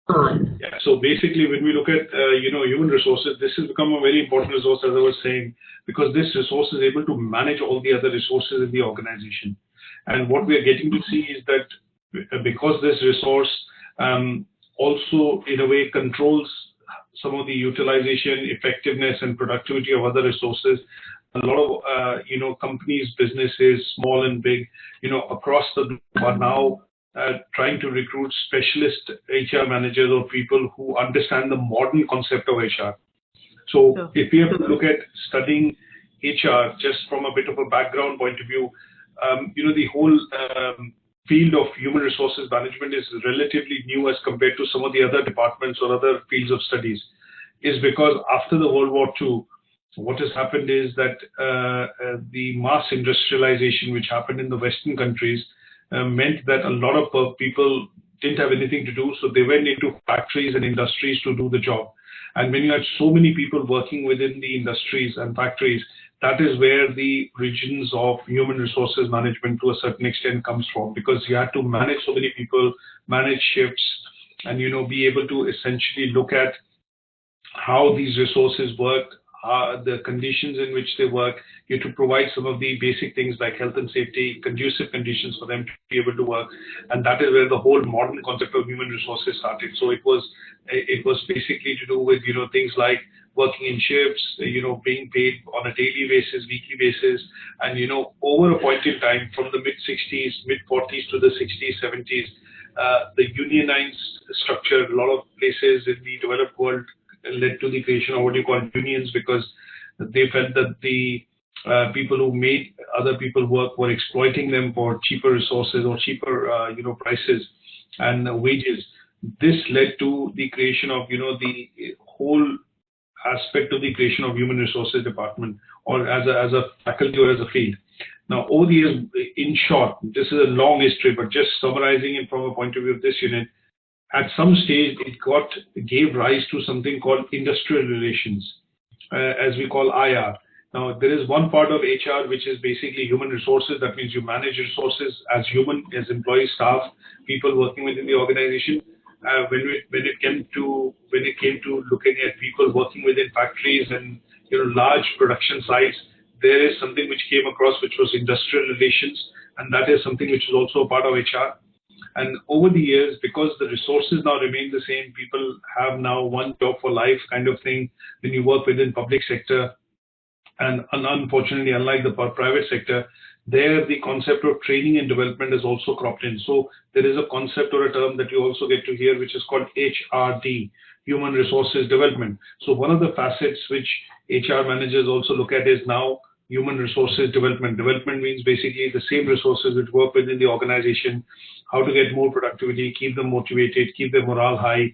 on. Yeah, so basically when we look at human resources, this has become a very important resource, as I was saying, because this resource is able to manage all the other resources in the organization. And what we are getting to see is that because this resource also in a way controls some of the utilization, effectiveness and productivity of other resources, a lot of companies, businesses, small and big, across the globe are now trying to recruit specialist HR managers or people who understand the modern concept of HR. So if we have to look at studying HR just from a bit of a background point of view, the whole field of human resources management is relatively new as compared to some of the other departments or other fields of studies, is because after the World War II, what has happened is that the mass industrialization which happened in the Western countries meant that a lot of people didn't have anything to do, so they went into factories and industries to do the job. And when you had so many people working within the industries and factories, that is where the regions of human resources management to a certain extent comes from, because you had to manage so many people, manage shifts, and be able to essentially look at how these resources work, the conditions in which they work. You have to provide some of the basic things like health and safety, conducive conditions for them to be able to work, and that is where the whole modern concept of human resources started. So it was basically to do with things like working in shifts, being paid on a daily basis, weekly basis, and over a point in time from the mid-60s, mid-40s to the 60s, 70s, the unionized structure, a lot of places in the developed world led to the creation of what you call unions, because they felt that the people who made other people work were exploiting them for cheaper resources or cheaper prices and wages. This led to the creation of the whole aspect of the creation of human resources department, or as a faculty or as a field. Now over the years, in short, this is a long history, but just summarizing it from a point of view of this unit, at some stage, it gave rise to something called industrial relations, as we call IR. Now, there is one part of HR which is basically human resources. That means you manage resources as human, as employees, staff, people working within the organization. When it came to looking at people working within factories and large production sites, there is something which came across which was industrial relations, and that is something which is also a part of HR. And over the years, because the resources now remain the same, people have now one job for life kind of thing when you work within public sector. And unfortunately, unlike the private sector, there the concept of training and development is also cropped in. So there is a concept or a term that you also get to hear, which is called HRD, Human Resources Development. So one of the facets which HR managers also look at is now human resources development. Development means basically the same resources which work within the organization, how to get more productivity, keep them motivated, keep their morale high,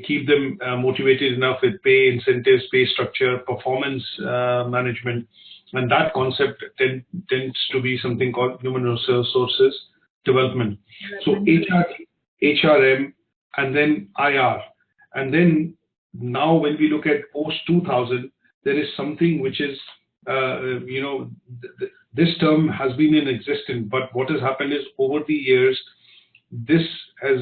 keep them motivated enough with pay, incentives, pay structure, performance management. And that concept tends to be something called human resources development. So HRM and then IR. And then now when we look at post-2000, there is something which is this term has been in existence, but what has happened is over the years, this has,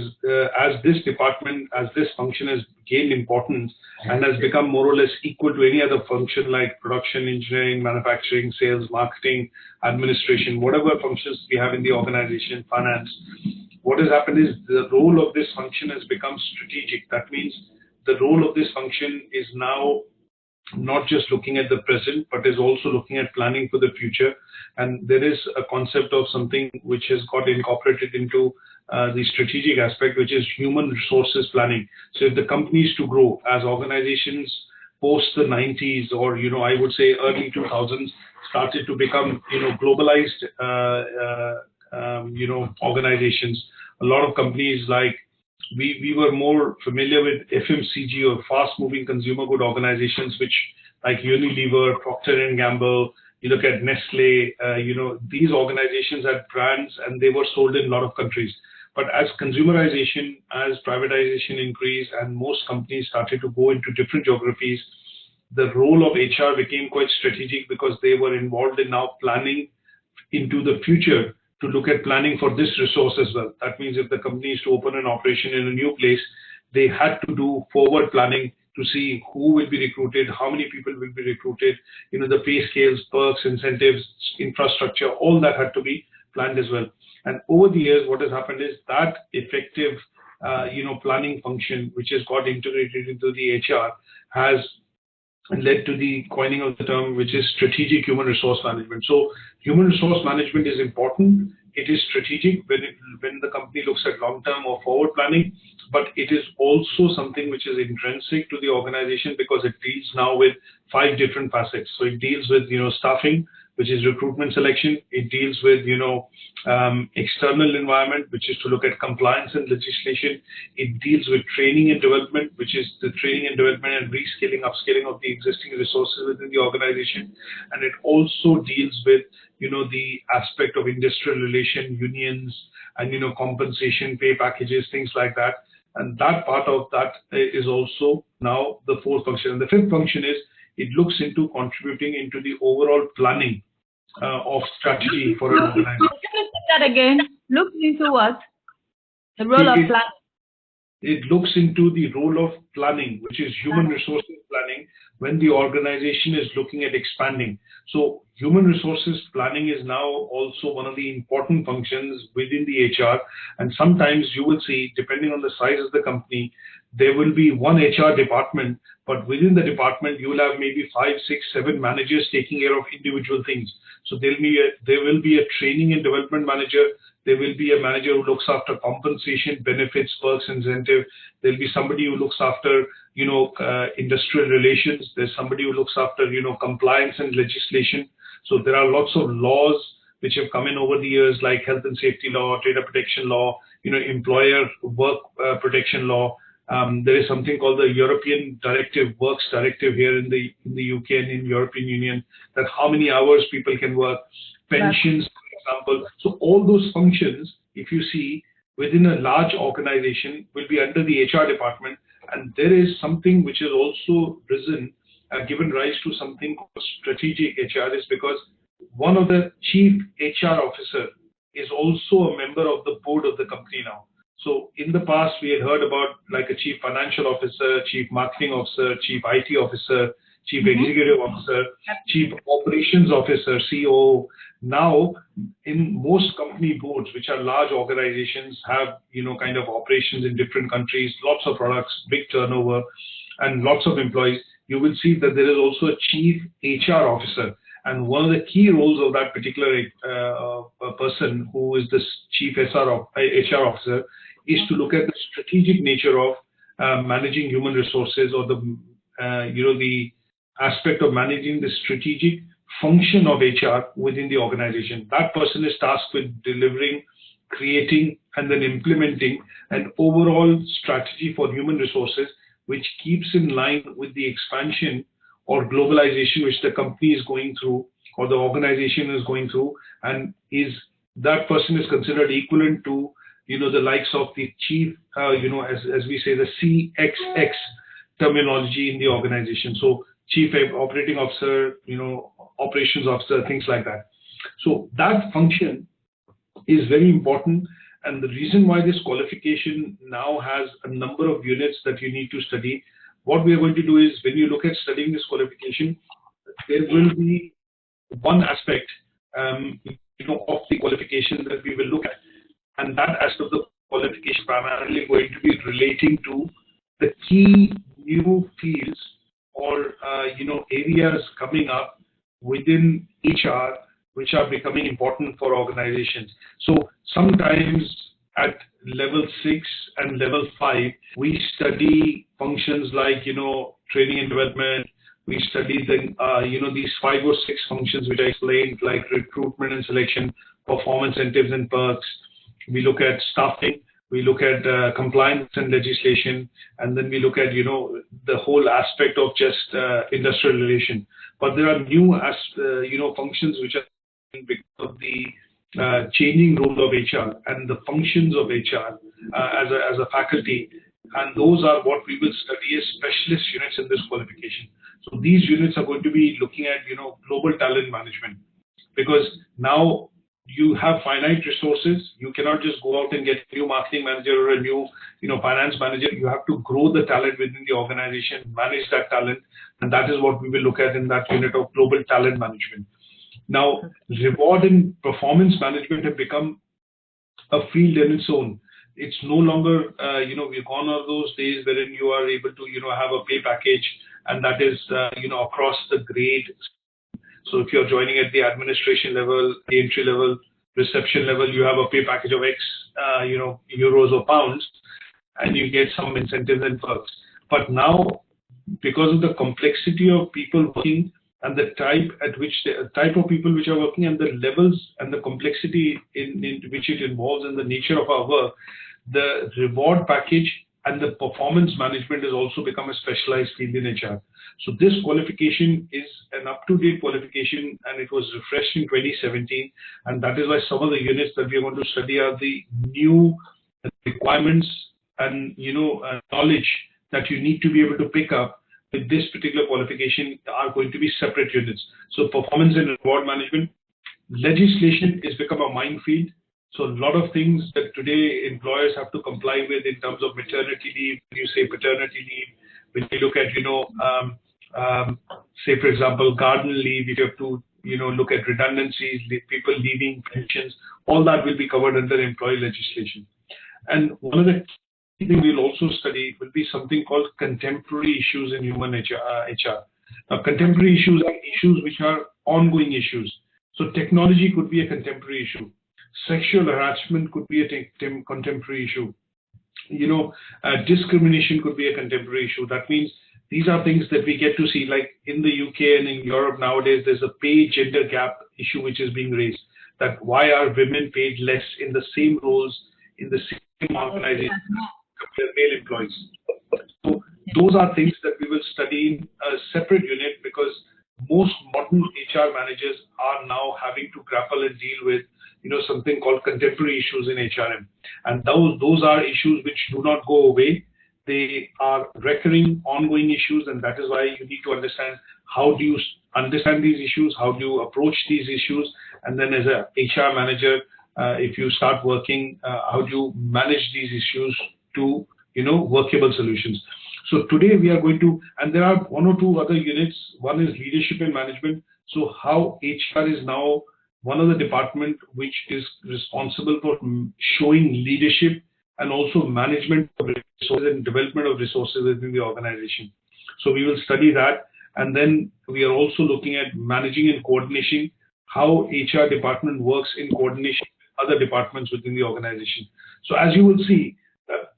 as this department, as this function has gained importance and has become more or less equal to any other function like production, engineering, manufacturing, sales, marketing, administration, whatever functions we have in the organization, finance. What has happened is the role of this function has become strategic. That means the role of this function is now not just looking at the present, but is also looking at planning for the future. And there is a concept of something which has got incorporated into the strategic aspect, which is human resources planning. So if the company is to grow, as organizations post the 90s or, I would say early 2000s started to become, globalized, organizations, a lot of companies like we were more familiar with FMCG or fast-moving consumer good organizations, which like Unilever, Procter & Gamble, you look at Nestle, these organizations had brands and they were sold in a lot of countries. But as consumerization, as privatization increased and most companies started to go into different geographies, the role of HR became quite strategic because they were involved in now planning into the future to look at planning for this resource as well. That means if the company is to open an operation in a new place, they had to do forward planning to see who will be recruited, how many people will be recruited, the pay scales, perks, incentives, infrastructure, all that had to be planned as well. And over the years, what has happened is that effective, planning function, which has got integrated into the HR, has led to the coining of the term, which is strategic human resource management. So human resource management is important. It is strategic when the company looks at long-term or forward planning, but it is also something which is intrinsic to the organization because it deals now with 5 different facets. So it deals with, staffing, which is recruitment selection. It deals with, external environment, which is to look at compliance and legislation. It deals with training and development, which is the training and development and reskilling, upskilling of the existing resources within the organization. And it also deals with, the aspect of industrial relation, unions, and, compensation, pay packages, things like that. And that part of that is also now the 4th function. And the 5th function is it looks into contributing into the overall planning of strategy for an organization. Can you say that again? Looks into what? The role of planning. It looks into the role of planning, which is human resources planning, when the organization is looking at expanding. So human resources planning is now also one of the important functions within the HR. And sometimes you will see, depending on the size of the company, there will be one HR department, but within the department, you will have maybe 5, 6, 7 managers taking care of individual things. So there will be a training and development manager. There will be a manager who looks after compensation, benefits, perks, incentive. There'll be somebody who looks after, industrial relations. There's somebody who looks after, compliance and legislation. So there are lots of laws which have come in over the years, like health and safety law, data protection law, employer work protection law. There is something called the European Works Directive here in the UK and in European Union, that how many hours people can work, pensions, for example. So all those functions, if you see, within a large organization will be under the HR department. And there is something which has also risen, given rise to something called strategic HR, is because one of the chief HR officer is also a member of the board of the company now. So in the past, we had heard about like a chief financial officer, chief marketing officer, chief IT officer, chief executive officer, chief operations officer, COO. Now, in most company boards, which are large organizations, have, kind of operations in different countries, lots of products, big turnover, and lots of employees, you will see that there is also a chief HR officer. And one of the key roles of that particular person, who is this chief HR officer, is to look at the strategic nature of managing human resources, or the aspect of managing the strategic function of HR within the organization. That person is tasked with delivering, creating, and then implementing an overall strategy for human resources, which keeps in line with the expansion or globalization which the company is going through, or the organization is going through, and that person is considered equivalent to, the likes of the chief, as we say, the CXX terminology in the organization. So chief operating officer, operations officer, things like that. So that function is very important. And the reason why this qualification now has a number of units that you need to study, what we are going to do is, when you look at studying this qualification, there will be one aspect, of the qualification that we will look at. And that aspect of the qualification primarily going to be relating to the key new fields or, areas coming up within HR, which are becoming important for organizations. So sometimes at level 6 and level 5, we study functions like, training and development. We study these 5 or 6 functions which I explained, like recruitment and selection, performance incentives and perks. We look at staffing. We look at compliance and legislation, and then we look at, the whole aspect of just industrial relation. But there are new, functions which are because of the changing role of HR and the functions of HR as a faculty, and those are what we will study as specialist units in this qualification. So these units are going to be looking at, global talent management, because now you have finite resources. You cannot just go out and get a new marketing manager or a new, finance manager. You have to grow the talent within the organization, manage that talent, and that is what we will look at in that unit of global talent management. Now, reward and performance management have become a field in its own. It's no longer, we've gone on those days wherein you are able to, have a pay package, and that is, across the grade. So if you're joining at the administration level, the entry level, reception level, you have a pay package of X, euros or pounds, and you get some incentives and perks. But now, because of the complexity of people working and the type of people which are working and the levels and the complexity in which it involves and the nature of our work, the reward package and the performance management has also become a specialized field in HR. So this qualification is an up-to-date qualification, and it was refreshed in 2017, and that is why some of the units that we are going to study are the new requirements and knowledge that you need to be able to pick up with this particular qualification are going to be separate units. So performance and reward management, legislation has become a minefield. So a lot of things that today employers have to comply with in terms of maternity leave, when you say paternity leave, when you look at, say for example, garden leave, if you have to, look at redundancies, people leaving, pensions, all that will be covered under employee legislation. And one of the thing we'll also study will be something called contemporary issues in human HR. Now, contemporary issues are issues which are ongoing issues. So technology could be a contemporary issue. Sexual harassment could be a contemporary issue. Discrimination could be a contemporary issue. That means these are things that we get to see, like in the UK and in Europe nowadays, there's a pay gender gap issue which is being raised. That why are women paid less in the same roles, in the same organization? Their male employees. So those are things that we will study in a separate unit, because most modern HR managers are now having to grapple and deal with something called contemporary issues in HRM, and those are issues which do not go away. They are recurring, ongoing issues, and that is why you need to understand how do you understand these issues, how do you approach these issues, and then as a HR manager, if you start working, how do you manage these issues to workable solutions. So today we are going to, and there are one or two other units. One is leadership and management. So how HR is now one of the department which is responsible for showing leadership and also management of resources and development of resources within the organization. So we will study that, and then we are also looking at managing and coordination, how HR department works in coordination with other departments within the organization. So as you will see,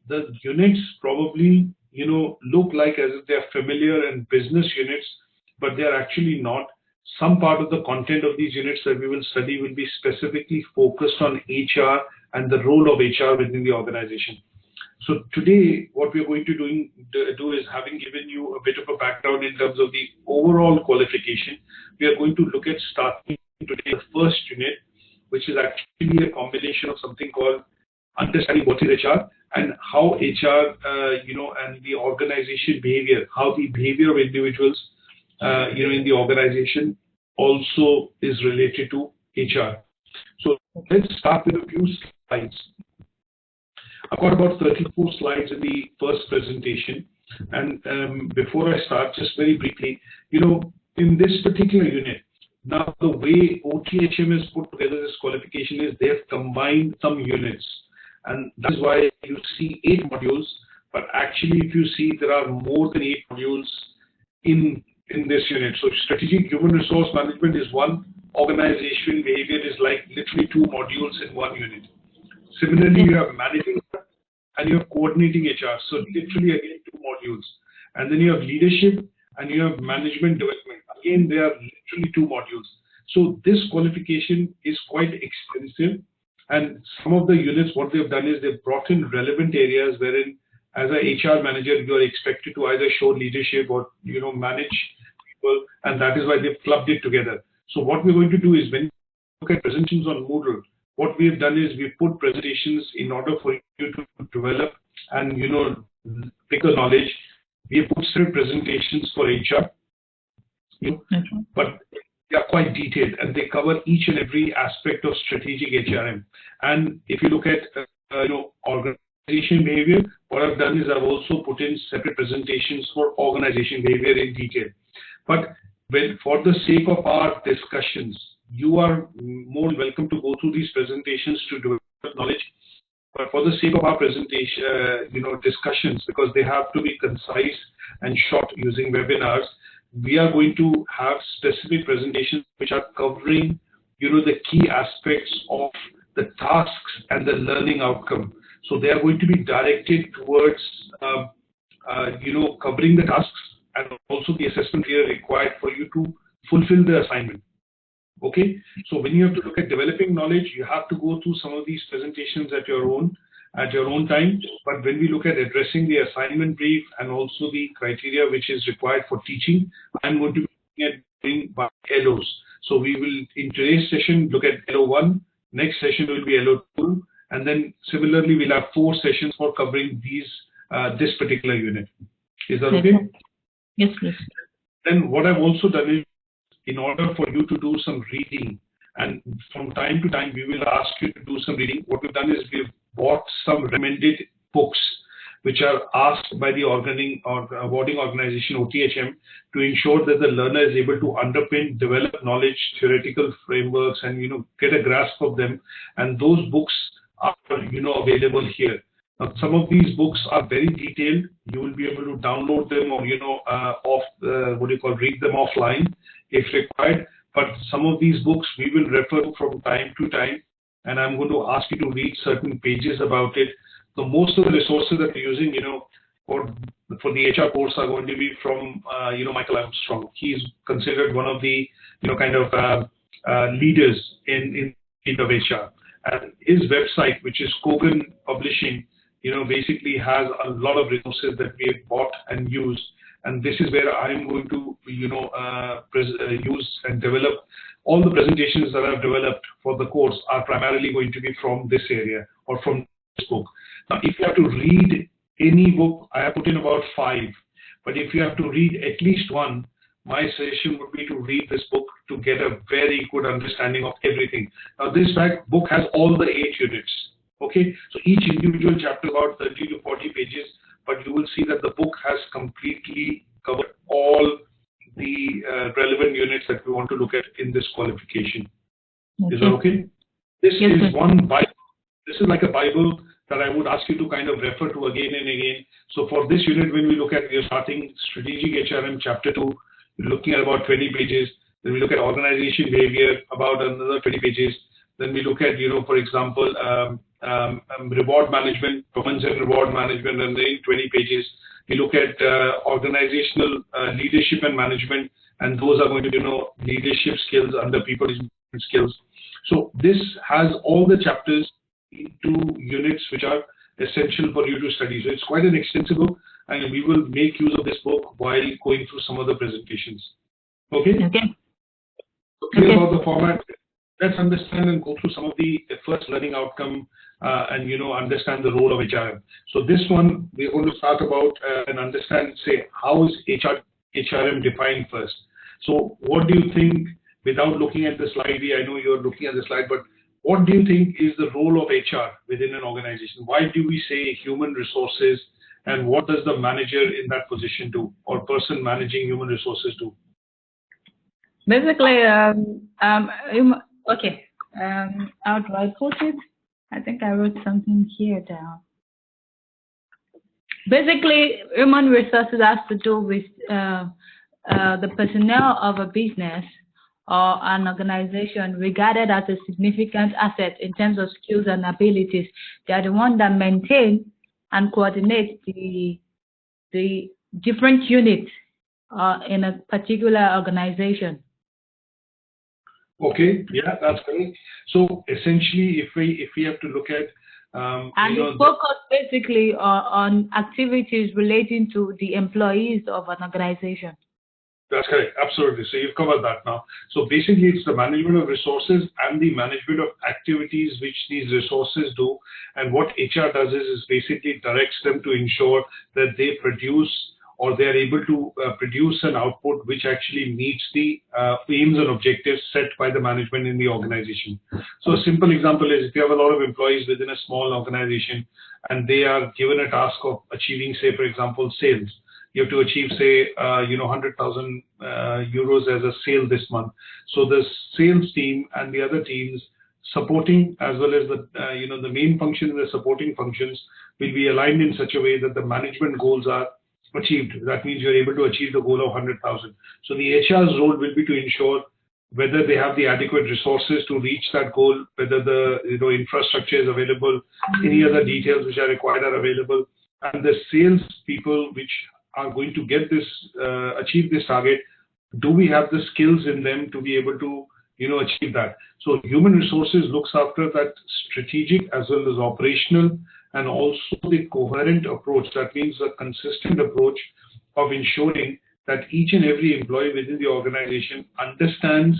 the units probably look like as if they are familiar and business units, but they are actually not. Some part of the content of these units that we will study will be specifically focused on HR and the role of HR within the organization. So today, what we are going to do is, having given you a bit of a background in terms of the overall qualification, we are going to look at starting today the first unit, which is actually a combination of something called understanding what is HR and how HR, and the organization behavior, how the behavior of individuals, in the organization also is related to HR. So let's start with a few slides. I've got about 34 slides in the first presentation, and before I start, just very briefly, in this particular unit, now the way OTHM has put together this qualification is they've combined some units, and that's why you see 8 modules, but actually if you see, there are more than 8 modules in this unit. So strategic human resource management is one, organization behavior is like literally 2 modules in one unit. Similarly, you have managing and you have coordinating HR, so literally again 2 modules. And then you have leadership and you have management development. Again, there are literally 2 modules. So this qualification is quite extensive, and some of the units, what they've done is they've brought in relevant areas wherein as a HR manager, you are expected to either show leadership or manage people, and that is why they've clubbed it together. So what we're going to do is, when you look at presentations on Moodle, what we've done is we've put presentations in order for you to develop and pick the knowledge. We have put separate presentations for HR, but they are quite detailed, and they cover each and every aspect of strategic HRM. And if you look at organization behavior, what I've done is I've also put in separate presentations for organization behavior in detail. But for the sake of our discussions, you are more welcome to go through these presentations to develop knowledge. But for the sake of our presentation, discussions, because they have to be concise and short using webinars, we are going to have specific presentations which are covering, the key aspects of the tasks and the learning outcome. So they are going to be directed towards, covering the tasks and also the assessment area required for you to fulfill the assignment. Okay, so when you have to look at developing knowledge, you have to go through some of these presentations at your own time. But when we look at addressing the assignment brief and also the criteria which is required for teaching, I'm going to be looking at doing by LOs. So we will, in today's session, look at LO1. Next session will be LO2, and then similarly we'll have 4 sessions for covering these this particular unit. Is that okay? Yes, please. Then what I've also done is, in order for you to do some reading, and from time to time we will ask you to do some reading, what we've done is we've bought some recommended books which are asked by the awarding organization OTHM to ensure that the learner is able to underpin, develop knowledge, theoretical frameworks, and get a grasp of them. And those books are available here. Now, some of these books are very detailed. You will be able to download them or read them offline if required. But some of these books we will refer from time to time, and I'm going to ask you to read certain pages about it. So most of the resources that we're using, for the HR course are going to be from Michael Armstrong. He's considered one of the leaders in of HR. And his website, which is Kogan Publishing, basically has a lot of resources that we have bought and used. And this is where I'm going to, use and develop. All the presentations that I've developed for the course are primarily going to be from this area or from this book. Now, if you have to read any book, I have put in about 5. But if you have to read at least one, my suggestion would be to read this book to get a very good understanding of everything. Now, this book has all the 8 units. Okay, so each individual chapter about 30 to 40 pages, but you will see that the book has completely covered all the relevant units that we want to look at in this qualification. Okay. Is that okay? This is one Bible. This is like a Bible that I would ask you to kind of refer to again and again. So for this unit, when we look at, we are starting Strategic HRM Chapter 2, we're looking at about 20 pages. Then we look at organization behavior, about another 20 pages. Then we look at, for example, reward management, performance and reward management, and then 20 pages. We look at organizational leadership and management, and those are going to be, leadership skills under people skills. So this has all the chapters into units which are essential for you to study. So it's quite an extensive book, and we will make use of this book while going through some of the presentations. Okay? Okay. So clear about the format. Let's understand and go through some of the first learning outcome and understand the role of HRM. So this one we're going to start about and understand, say, how is HRM defined first. So what do you think, without looking at the slide here, I know you're looking at the slide, but what do you think is the role of HR within an organization? Why do we say human resources, and what does the manager in that position do, or person managing human resources do? Basically, okay, how do I put it? I think I wrote something here down. Basically, human resources has to do with the personnel of a business or an organization regarded as a significant asset in terms of skills and abilities. They are the ones that maintain and coordinate the different units in a particular organization. Okay, yeah, that's great. So essentially, if we have to look at and it focus basically on activities relating to the employees of an organization. That's correct, absolutely. So you've covered that now. So basically, it's the management of resources and the management of activities which these resources do. And what HR does is basically directs them to ensure that they produce or they are able to produce an output which actually meets the aims and objectives set by the management in the organization. So a simple example is if you have a lot of employees within a small organization and they are given a task of achieving, say, for example, sales. You have to achieve, say, 100,000 euros as a sale this month. So the sales team and the other teams supporting, as well as the the main function and the supporting functions, will be aligned in such a way that the management goals are achieved. That means you're able to achieve the goal of 100,000. So the HR's role will be to ensure whether they have the adequate resources to reach that goal, whether the infrastructure is available, any other details which are required are available, and the sales people which are going to get this achieve this target, do we have the skills in them to be able to achieve that? So human resources looks after that strategic as well as operational, and also the coherent approach. That means a consistent approach of ensuring that each and every employee within the organization understands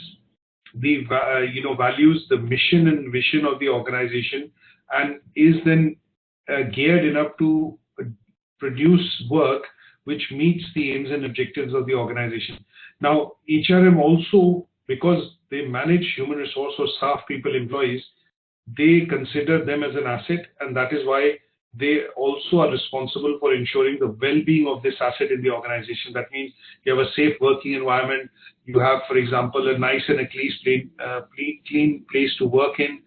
the values, the mission and vision of the organization, and is then geared enough to produce work which meets the aims and objectives of the organization. Now, HRM also, because they manage human resource or staff people, employees, they consider them as an asset, and that is why they also are responsible for ensuring the well-being of this asset in the organization. That means you have a safe working environment. You have, for example, a nice and a clean place to work in,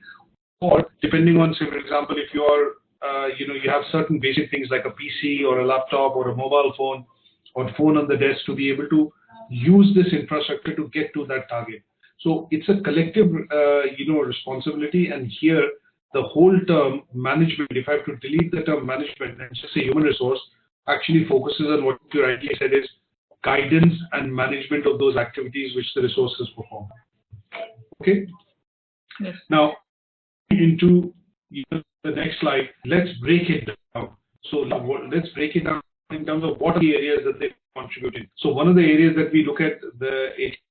or depending on, say, for example, if you are you have certain basic things like a PC or a laptop or a mobile phone or phone on the desk to be able to use this infrastructure to get to that target. So it's a collective, responsibility. And here, the whole term management, if I have to delete the term management and just say human resource, actually focuses on what you rightly said is guidance and management of those activities which the resources perform. Okay. Yes. Now, into the next slide, let's break it down. So let's break it down in terms of what are the areas that they contribute in. So one of the areas that we look at the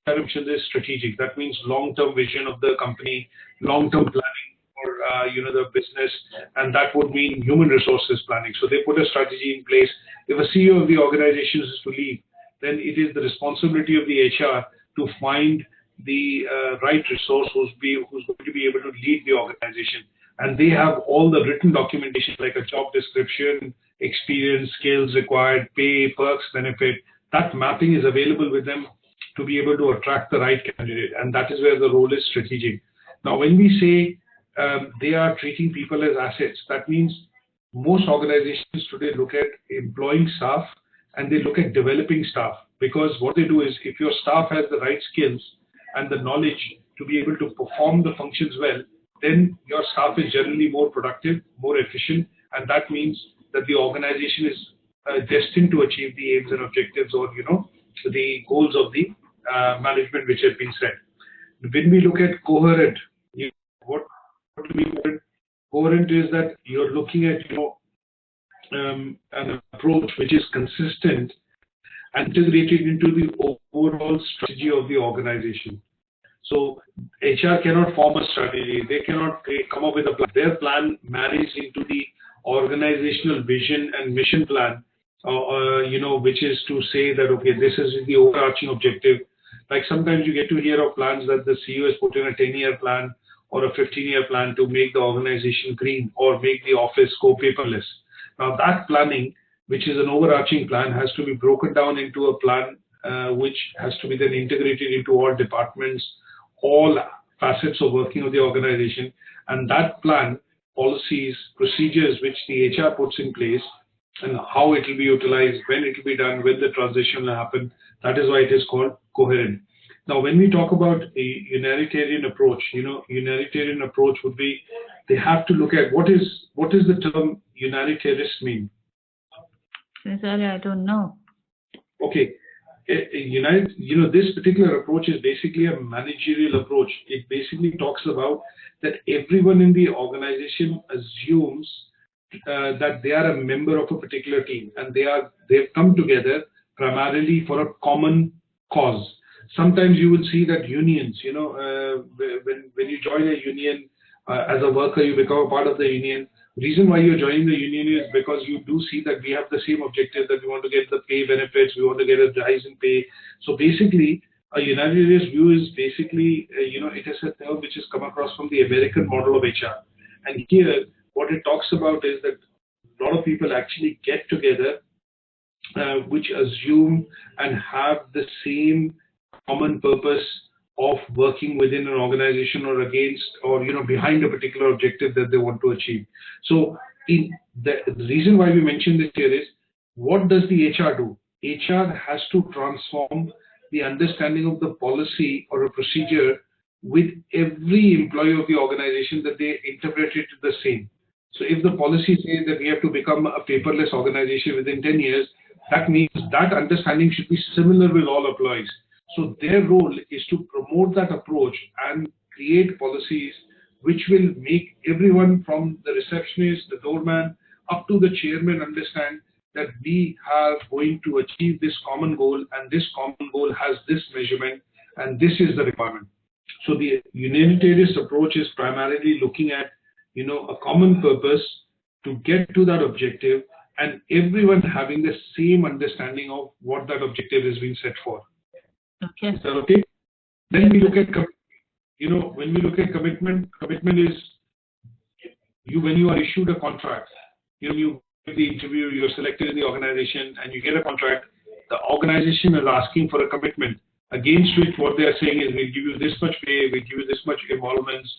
HRM is strategic. That means long-term vision of the company, long-term planning for the business, and that would mean human resources planning. So they put a strategy in place. If a CEO of the organization is to leave, then it is the responsibility of the HR to find the right resource who's going to be able to lead the organization. And they have all the written documentation like a job description, experience, skills required, pay, perks, benefit. That mapping is available with them to be able to attract the right candidate. And that is where the role is strategic. Now, when we say they are treating people as assets, that means most organizations today look at employing staff and they look at developing staff, because what they do is if your staff has the right skills and the knowledge to be able to perform the functions well, then your staff is generally more productive, more efficient, and that means that the organization is destined to achieve the aims and objectives, or the goals of the management which have been set. When we look at coherent, what do we mean? Coherent is that you're looking at an approach which is consistent and integrated into the overall strategy of the organization. So HR cannot form a strategy. They cannot come up with a plan. Their plan marries into the organizational vision and mission plan, which is to say that, okay, this is the overarching objective. Like sometimes you get to hear of plans that the CEO has put in a 10-year plan or a 15-year plan to make the organization green or make the office go paperless. Now that planning, which is an overarching plan, has to be broken down into a plan which has to be then integrated into all departments, all facets of working of the organization, and that plan, policies, procedures which the HR puts in place, and how it will be utilized, when it will be done, when the transition will happen. That is why it is called coherent. Now, when we talk about a humanitarian approach, humanitarian approach would be they have to look at what is the term humanitarist mean? Sincerely, I don't know. Okay. This particular approach is basically a managerial approach. It basically talks about that everyone in the organization assumes that they are a member of a particular team, and they've come together primarily for a common cause. Sometimes you will see that unions, when you join a union as a worker, you become a part of the union. Reason why you're joining the union is because you do see that we have the same objective, that we want to get the pay benefits, we want to get a rise in pay. So basically, a unitarian view is basically, it is a term which has come across from the American model of HR. And here, what it talks about is that a lot of people actually get together, which assume and have the same common purpose of working within an organization or against or behind a particular objective that they want to achieve. So the reason why we mention this here is, what does the HR do? HR has to transform the understanding of the policy or a procedure with every employee of the organization, that they interpret it the same. So if the policy says that we have to become a paperless organization within 10 years, that means that understanding should be similar with all employees. So their role is to promote that approach and create policies which will make everyone from the receptionist, the doorman, up to the chairman understand that we are going to achieve this common goal, and this common goal has this measurement, and this is the requirement. So the unitarist approach is primarily looking at a common purpose to get to that objective, and everyone having the same understanding of what that objective is being set for. Okay. Is that okay? Then we look at, when we look at commitment is when you are issued a contract, you get the interview, you're selected in the organization, and you get a contract. The organization is asking for a commitment, against which what they are saying is, we'll give you this much pay, we'll give you this much emoluments,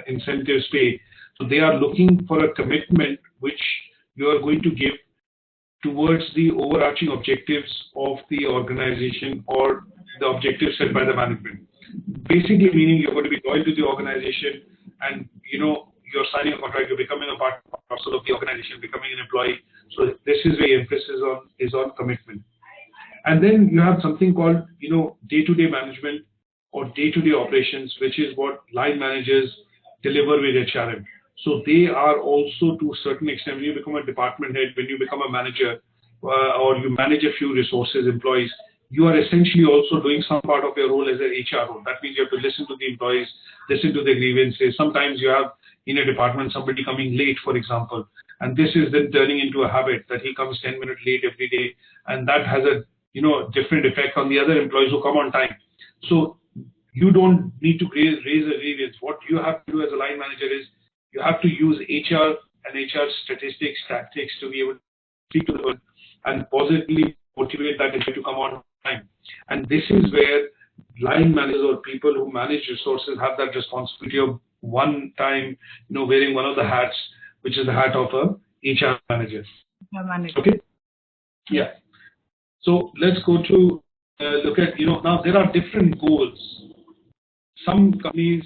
incentives, pay. So they are looking for a commitment which you are going to give towards the overarching objectives of the organization or the objectives set by the management. Basically meaning you're going to be loyal to the organization, and you're signing a contract, you're becoming a part and parcel of the organization, becoming an employee. So this is where emphasis is on commitment. And then you have something called day-to-day management or day-to-day operations, which is what line managers deliver with HRM. So they are also, to a certain extent, when you become a department head, when you become a manager, or you manage a few resources, employees, you are essentially also doing some part of your role as an HR role. That means you have to listen to the employees, listen to their grievances. Sometimes you have in a department somebody coming late, for example, and this is then turning into a habit that he comes 10 minutes late every day, and that has a different effect on the other employees who come on time. So you don't need to raise a grievance. What you have to do as a line manager is you have to use HR and HR statistics, tactics to be able to speak to the person and positively motivate that employee to come on time. And this is where line managers or people who manage resources have that responsibility of one time, wearing one of the hats, which is the hat of a HR manager. Okay? Yeah. So let's go to look at, now there are different goals. Some companies,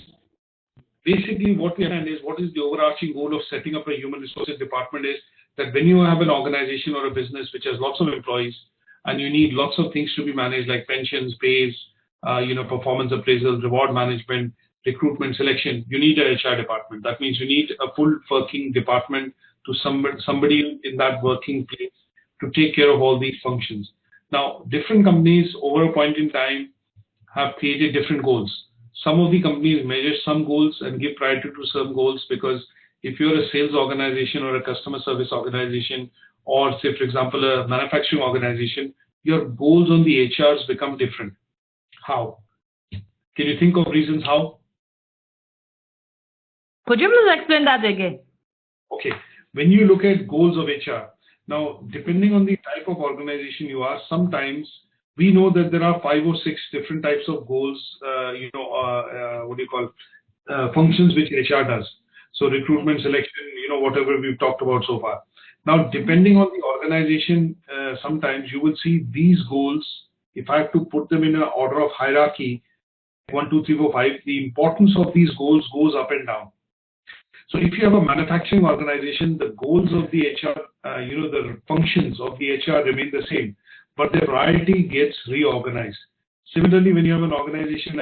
basically what we understand is, what is the overarching goal of setting up a human resources department is that when you have an organization or a business which has lots of employees and you need lots of things to be managed, like pensions, pays, performance appraisal, reward management, recruitment, selection, you need a HR department. That means you need a full working department to somebody in that working place to take care of all these functions. Now, different companies over a point in time have created different goals. Some of the companies measure some goals and give priority to some goals, because if you're a sales organization or a customer service organization, or say, for example, a manufacturing organization, your goals on the HRs become different. How? Can you think of reasons how? Could you please explain that again? Okay. When you look at goals of HR, now, depending on the type of organization you are, sometimes we know that there are 5 or 6 different types of goals, functions which HR does. So recruitment, selection, whatever we've talked about so far. Now, depending on the organization, sometimes you will see these goals, if I have to put them in an order of hierarchy, 1, 2, 3, 4, 5, the importance of these goals goes up and down. So if you have a manufacturing organization, the goals of the HR, the functions of the HR remain the same, but the priority gets reorganized. Similarly, when you have an organization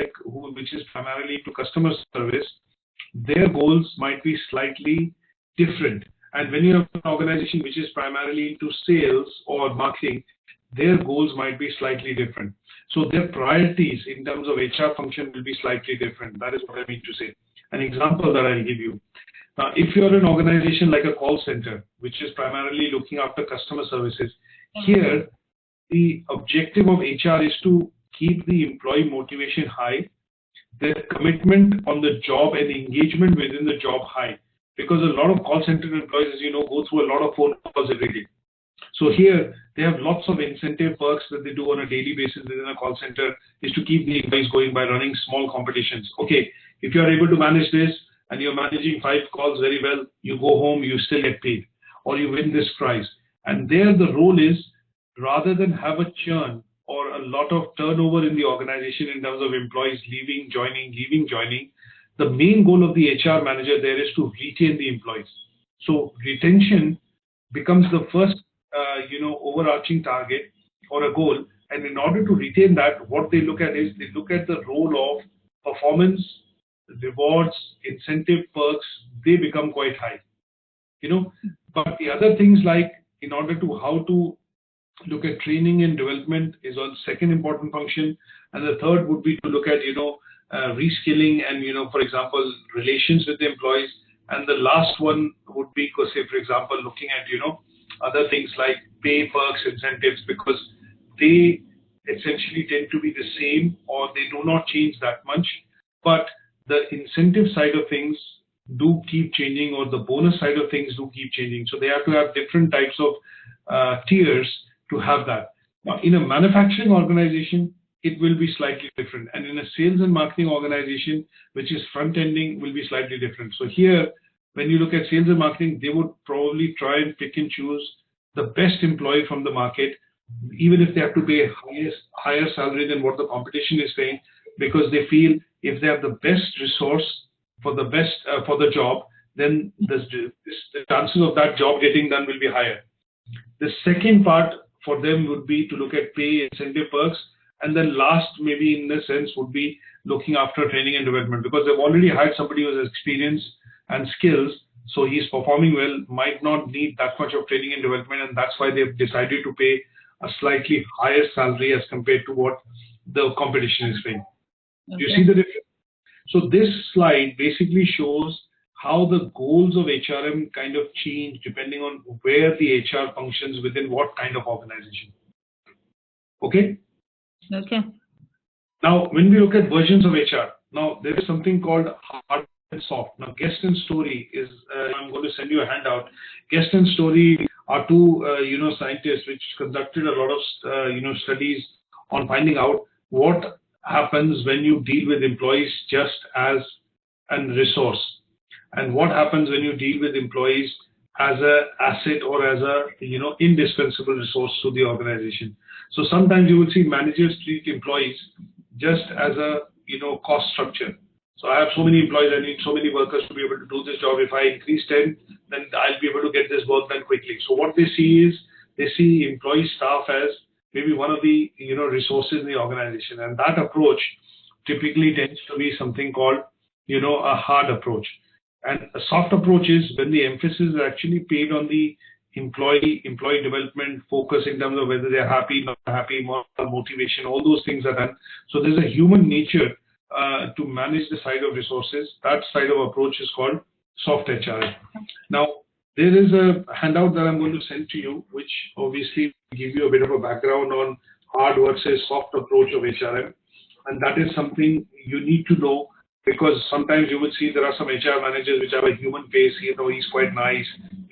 which is primarily to customer service, their goals might be slightly different. And when you have an organization which is primarily into sales or marketing, their goals might be slightly different. So their priorities in terms of HR function will be slightly different. That is what I mean to say. An example that I'll give you. Now, if you're an organization like a call center, which is primarily looking after customer services, here the objective of HR is to keep the employee motivation high, their commitment on the job and engagement within the job high. Because a lot of call center employees, as you know, go through a lot of phone calls every day. So here they have lots of incentive perks that they do on a daily basis within a call center is to keep the employees going by running small competitions. Okay, if you are able to manage this and you're managing 5 calls very well, you go home, you still get paid, or you win this prize. And there the role is, rather than have a churn or a lot of turnover in the organization in terms of employees leaving, joining, the main goal of the HR manager there is to retain the employees. So retention becomes the first, overarching target or a goal. And in order to retain that, what they look at is they look at the role of performance, rewards, incentive perks. They become quite high, But the other things like in order to how to look at training and development is on second important function, and the third would be to look at reskilling and for example relations with the employees, and the last one would be, say for example, looking at other things like pay, perks, incentives, because they essentially tend to be the same or they do not change that much, but the incentive side of things do keep changing, or the bonus side of things do keep changing. So they have to have different types of tiers to have that. Now, in a manufacturing organization, it will be slightly different. And in a sales and marketing organization, which is front-ending, will be slightly different. So here, when you look at sales and marketing, they would probably try and pick and choose the best employee from the market, even if they have to pay higher salary than what the competition is paying, because they feel if they have the best resource for the job, then the chances of that job getting done will be higher. The second part for them would be to look at pay, incentive, perks, and then last, maybe in this sense, would be looking after training and development, because they've already hired somebody who has experience and skills, so he's performing well, might not need that much of training and development, and that's why they've decided to pay a slightly higher salary as compared to what the competition is paying. Okay. Do you see the difference? So this slide basically shows how the goals of HRM kind of change depending on where the HR functions within what kind of organization. Okay? Okay. Now, when we look at versions of HR, now there is something called hard and soft. Now, guest and story is, I'm going to send you a handout. Guest and story are two, scientists which conducted a lot of, studies on finding out what happens when you deal with employees just as a resource, and what happens when you deal with employees as an asset or as a indispensable resource to the organization. So sometimes you will see managers treat employees just as a cost structure. So I have so many employees, I need so many workers to be able to do this job. If I increase 10, then I'll be able to get this work done quickly. So what they see is they see employee staff as maybe one of the resources in the organization, and that approach typically tends to be something called a hard approach. And a soft approach is when the emphasis is actually paid on the employee development focus in terms of whether they're happy, not happy, motivation, all those things are done. So there's a human nature to manage the side of resources. That side of approach is called soft HRM. Now, there is a handout that I'm going to send to you, which obviously will give you a bit of a background on hard versus soft approach of HRM. And that is something you need to know, because sometimes you will see there are some HR managers which have a human face. He's quite nice,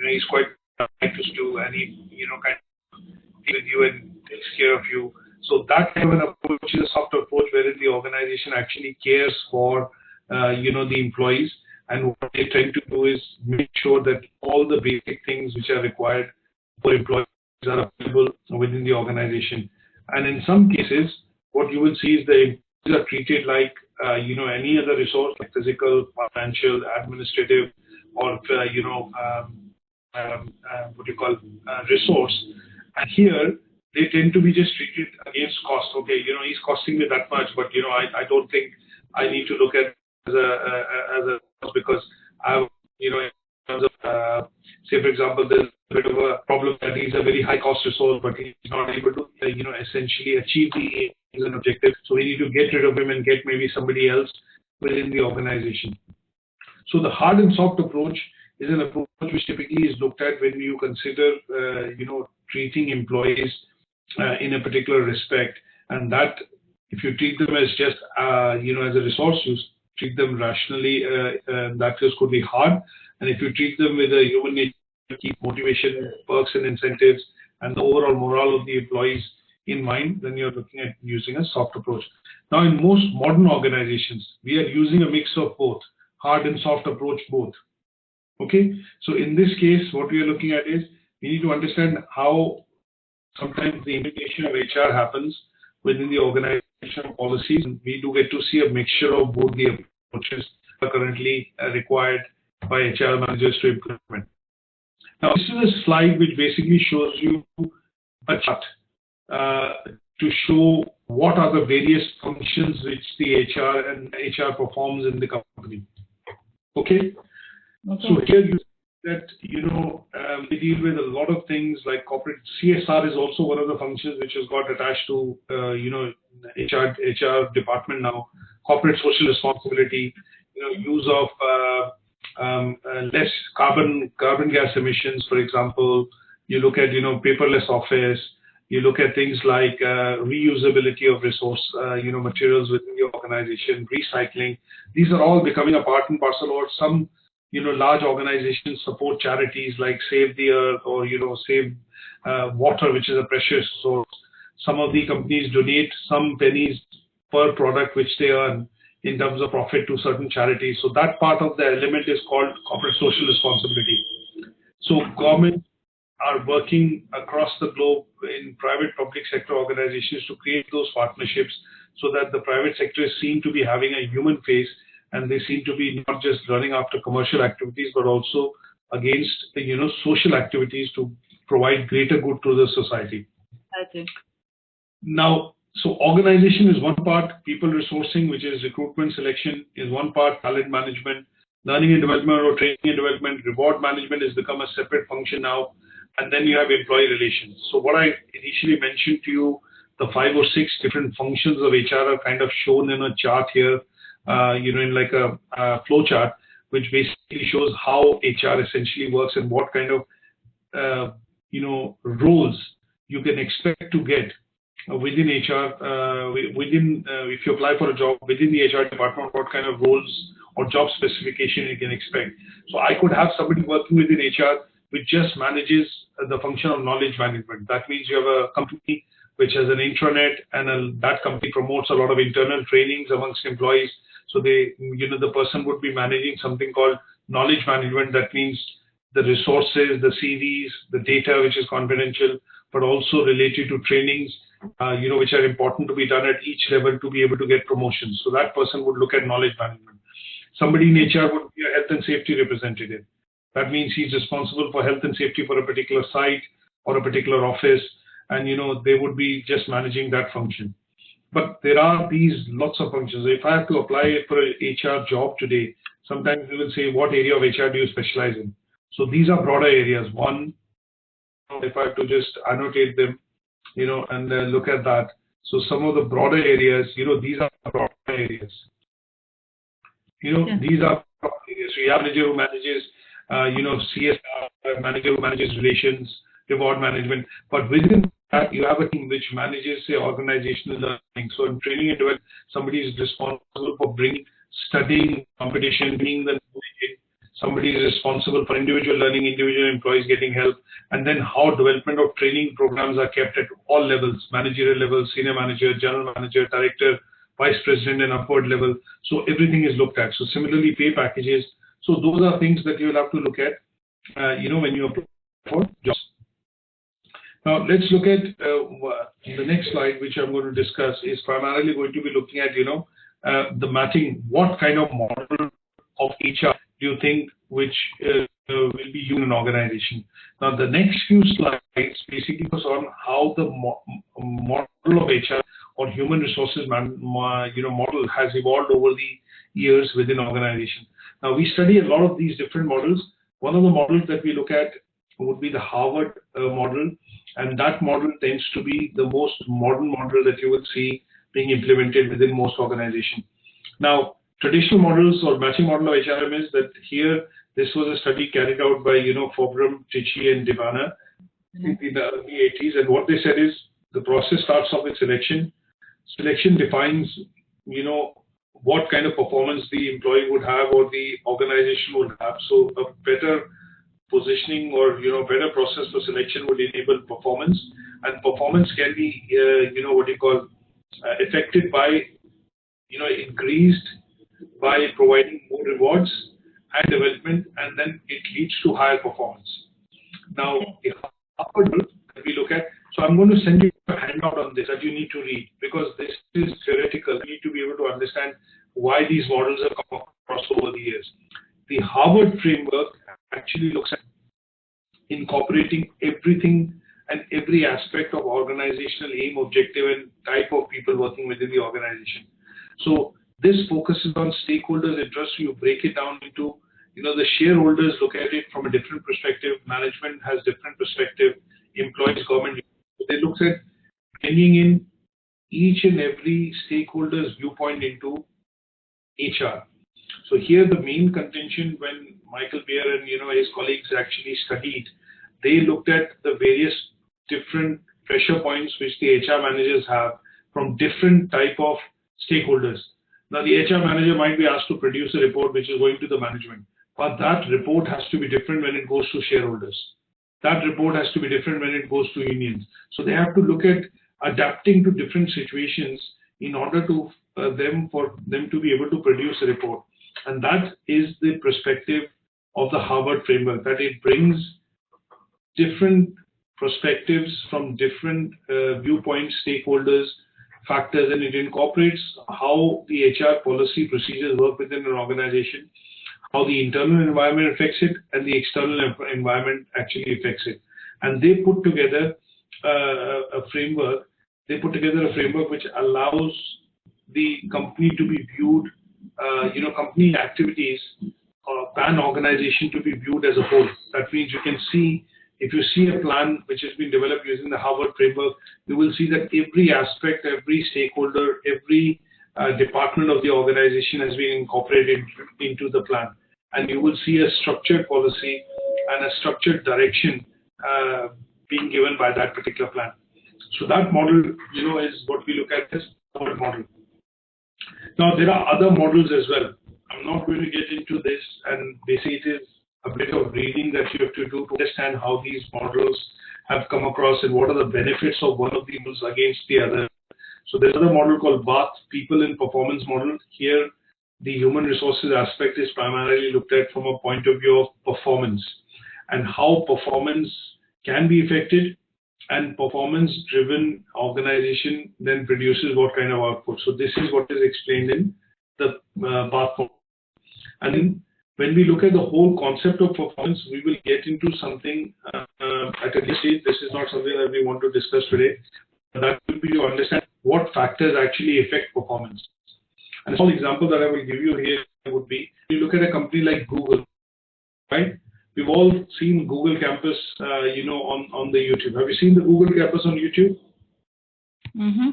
he's quite nice to do, and he kind of deals with you and takes care of you. So that kind of an approach is a soft approach wherein the organization actually cares for the employees, and what they tend to do is make sure that all the basic things which are required for employees are available within the organization. And in some cases, what you will see is the employees are treated like any other resource, like physical, financial, administrative, or resource. And here they tend to be just treated against cost. Okay, he's costing me that much, but I don't think I need to look at it as a cost, because I have in terms of say for example, there's a bit of a problem that he's a very high cost resource, but he's not able to essentially achieve the aims and objectives. So we need to get rid of him and get maybe somebody else within the organization. So the hard and soft approach is an approach which typically is looked at when you consider, treating employees in a particular respect, and that if you treat them as just, as a resource, you treat them rationally, that just could be hard. And if you treat them with a human nature, keep motivation, perks and incentives, and the overall morale of the employees in mind, then you're looking at using a soft approach. Now, in most modern organizations, we are using a mix of both, hard and soft approach both. Okay, so in this case, what we are looking at is we need to understand how sometimes the implementation of HR happens within the organizational policies. We do get to see a mixture of both the approaches that are currently required by HR managers to implement. Now, this is a slide which basically shows you a chart to show what are the various functions which the HR performs in the company. Okay? So here you see that, we deal with a lot of things like corporate CSR is also one of the functions which has got attached to, HR department now. Corporate social responsibility, use of less carbon gas emissions, for example. You look at, paperless office. You look at things like reusability of resource, materials within the organization, recycling. These are all becoming a part and parcel, or some large organizations support charities like Save the Earth or, Save Water, which is a precious source. Some of the companies donate some pennies per product which they earn in terms of profit to certain charities. So that part of the element is called corporate social responsibility. So governments are working across the globe in private public sector organizations to create those partnerships so that the private sector is seen to be having a human face, and they seem to be not just running after commercial activities, but also against, social activities to provide greater good to the society. Okay. Now, so organization is one part, people resourcing, which is recruitment selection, is one part, talent management, learning and development or training and development, reward management has become a separate function now, and then you have employee relations. So what I initially mentioned to you, the 5 or 6 different functions of HR are kind of shown in a chart here, in like a flow chart, which basically shows how HR essentially works and what kind of, roles you can expect to get within HR, if you apply for a job within the HR department, what kind of roles or job specification you can expect. So I could have somebody working within HR which just manages the function of knowledge management. That means you have a company which has an intranet, and that company promotes a lot of internal trainings amongst employees. So the person would be managing something called knowledge management. That means the resources, the CVs, the data which is confidential, but also related to trainings, which are important to be done at each level to be able to get promotions. So that person would look at knowledge management. Somebody in HR would be a health and safety representative. That means he's responsible for health and safety for a particular site or a particular office, and they would be just managing that function. But there are these lots of functions. If I have to apply for an HR job today, sometimes we will say, what area of HR do you specialize in? So these are broader areas. One, if I have to just annotate them, and look at that. So some of the broader areas, these are broader areas. These are broader areas. So you have a manager who manages, CSR, manager who manages relations, reward management. But within that, you have a team which manages, say, organizational learning. So in training and development, somebody is responsible for studying, competition, bringing the knowledge in. Somebody is responsible for individual learning, individual employees getting help, and then how development of training programs are kept at all levels, managerial level, senior manager, general manager, director, vice president, and upward level. So everything is looked at. So similarly, pay packages. So those are things that you will have to look at, when you apply for jobs. Now let's look at the next slide, which I'm going to discuss, is primarily going to be looking at, the matching. What kind of model of HR do you think which will be used in an organization? Now the next few slides basically focus on how the model of HR or human resources model has evolved over the years within organization. Now we study a lot of these different models. One of the models that we look at would be the Harvard model, and that model tends to be the most modern model that you will see being implemented within most organizations. Now, Traditional models or matching model of HRM is that here, this was a study carried out by, Fobram, Tichy, and Divana in the early 80s. And what they said is the process starts off with selection. Selection defines, what kind of performance the employee would have or the organization would have. So a better positioning or, better process for selection would enable performance. And performance can be, affected by, increased by providing more rewards and development, and then it leads to higher performance. Now, the Harvard that we look at, so I'm going to send you a handout on this that you need to read, because this is theoretical. You need to be able to understand why these models have come across over the years. The Harvard framework actually looks at incorporating everything and every aspect of organizational aim, objective, and type of people working within the organization. So this focuses on stakeholders' interests. You break it down into, the shareholders look at it from a different perspective. Management has different perspective. Employees, government, they look at bringing in each and every stakeholder's viewpoint into HR. So here the main contention when Michael Beer and his colleagues actually studied, they looked at the various different pressure points which the HR managers have from different type of stakeholders. Now the HR manager might be asked to produce a report which is going to the management, but that report has to be different when it goes to shareholders. That report has to be different when it goes to unions. So they have to look at adapting to different situations in order to for them to be able to produce a report. And that is the perspective of the Harvard framework, that it brings different perspectives from different viewpoints, stakeholders, factors, and it incorporates how the HR policy procedures work within an organization, how the internal environment affects it, and the external environment actually affects it. And they put together a framework. They put together a framework which allows the company to be viewed, company activities, an organization to be viewed as a whole. That means you can see, if you see a plan which has been developed using the Harvard framework, you will see that every aspect, every stakeholder, every department of the organization has been incorporated into the plan. And you will see a structured policy and a structured direction being given by that particular plan. So that model, is what we look at as Harvard model. Now, there are other models as well. I'm not going to get into this, and basically it is a bit of reading that you have to do to understand how these models have come across and what are the benefits of one of the models against the other. So there's another model called BATH, People and Performance Model. Here, the human resources aspect is primarily looked at from a point of view of performance and how performance can be affected, and performance-driven organization then produces what kind of output. So this is what is explained in the BATH model. And then when we look at the whole concept of performance, we will get into something at a later stage. This is not something that we want to discuss today. That will be to understand what factors actually affect performance. And a small example that I will give you here would be, you look at a company like Google, right? We've all seen Google Campus, on the YouTube. Have you seen the Google Campus on YouTube? Mm-hmm.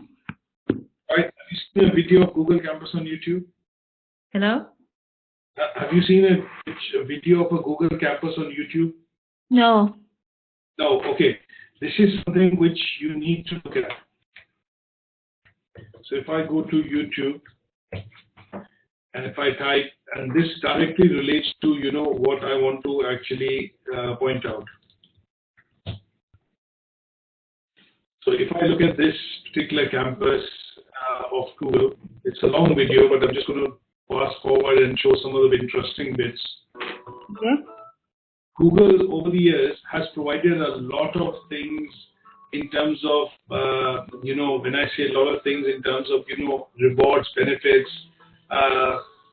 Right. Have you seen a video of Google Campus on YouTube? Hello? Have you seen a video of a Google Campus on YouTube? No. No. Okay. This is something which you need to look at. So if I go to YouTube and if I type, and this directly relates to, what I want to actually point out. So if I look at this particular campus of Google, it's a long video, but I'm just going to fast forward and show some of the interesting bits. Okay. Google over the years has provided a lot of things in terms of, when I say a lot of things in terms of, rewards, benefits,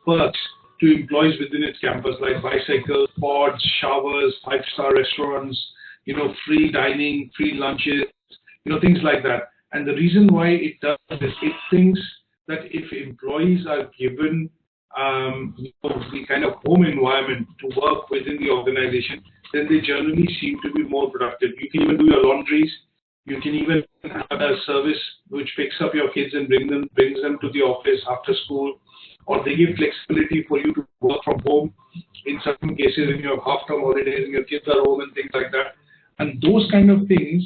perks to employees within its campus, like bicycles, pods, showers, 5-star restaurants, free dining, free lunches, things like that. And the reason why it does is it thinks that if employees are given the kind of home environment to work within the organization, then they generally seem to be more productive. You can even do your laundries. You can even have a service which picks up your kids and brings them to the office after school, or they give flexibility for you to work from home in certain cases when you have half-term holidays and your kids are home and things like that. And those kind of things,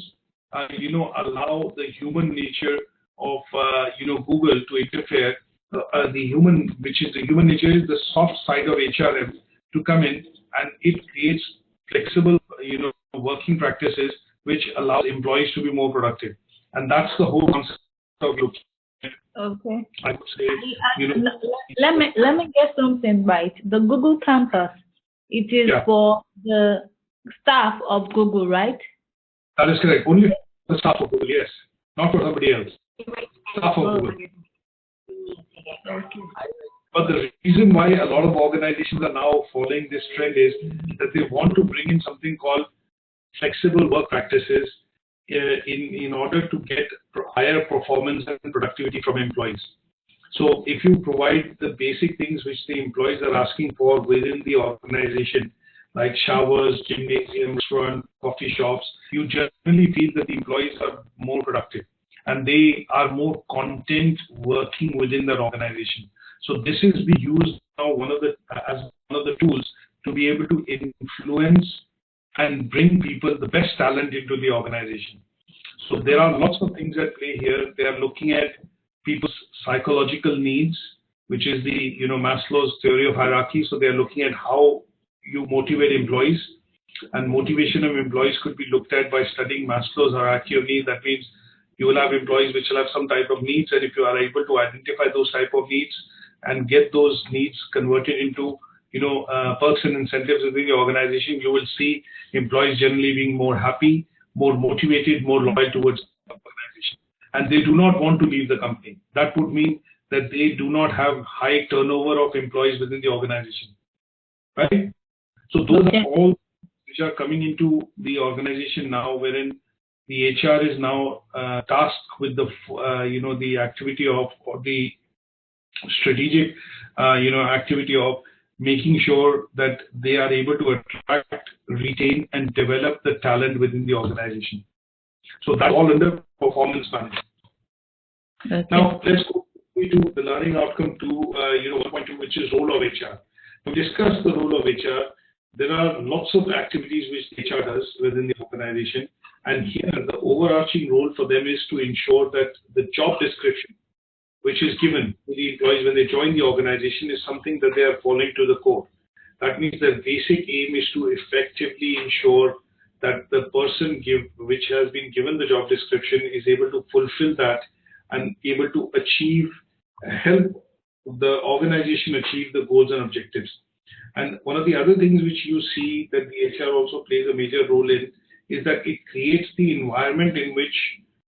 allow the human nature of Google to interfere. The human nature is the soft side of HRM to come in, and it creates flexible working practices which allows employees to be more productive. And that's the whole concept of looking. Okay. I would say, let me get something right. The Google Campus, it is for the staff of Google, right? That is correct. Only for the staff of Google, yes. Not for somebody else. Staff of Google. But the reason why a lot of organizations are now following this trend is that they want to bring in something called flexible work practices in order to get higher performance and productivity from employees. So if you provide the basic things which the employees are asking for within the organization, like showers, gymnasium, restaurant, coffee shops, you generally feel that the employees are more productive and they are more content working within their organization. So this is being used now as one of the tools to be able to influence and bring people, the best talent, into the organization. So there are lots of things at play here. They are looking at people's psychological needs, which is the Maslow's theory of hierarchy. So they are looking at how you motivate employees, and motivation of employees could be looked at by studying Maslow's hierarchy of needs. That means you will have employees which will have some type of needs, and if you are able to identify those type of needs and get those needs converted into perks and incentives within the organization, you will see employees generally being more happy, more motivated, more loyal towards the organization, and they do not want to leave the company. That would mean that they do not have high turnover of employees within the organization, right? So those are all which are coming into the organization now, wherein the HR is now tasked with the activity of, or the strategic activity of making sure that they are able to attract, retain, and develop the talent within the organization. So that's all under performance management. Okay. Now let's go to the learning outcome 1.2, which is role of HR. We discussed the role of HR. There are lots of activities which HR does within the organization, and here the overarching role for them is to ensure that the job description which is given to the employees when they join the organization is something that they are following to the core. That means the basic aim is to effectively ensure that the person which has been given the job description is able to fulfill that and able to help the organization achieve the goals and objectives. And one of the other things which you see that the HR also plays a major role in is that it creates the environment in which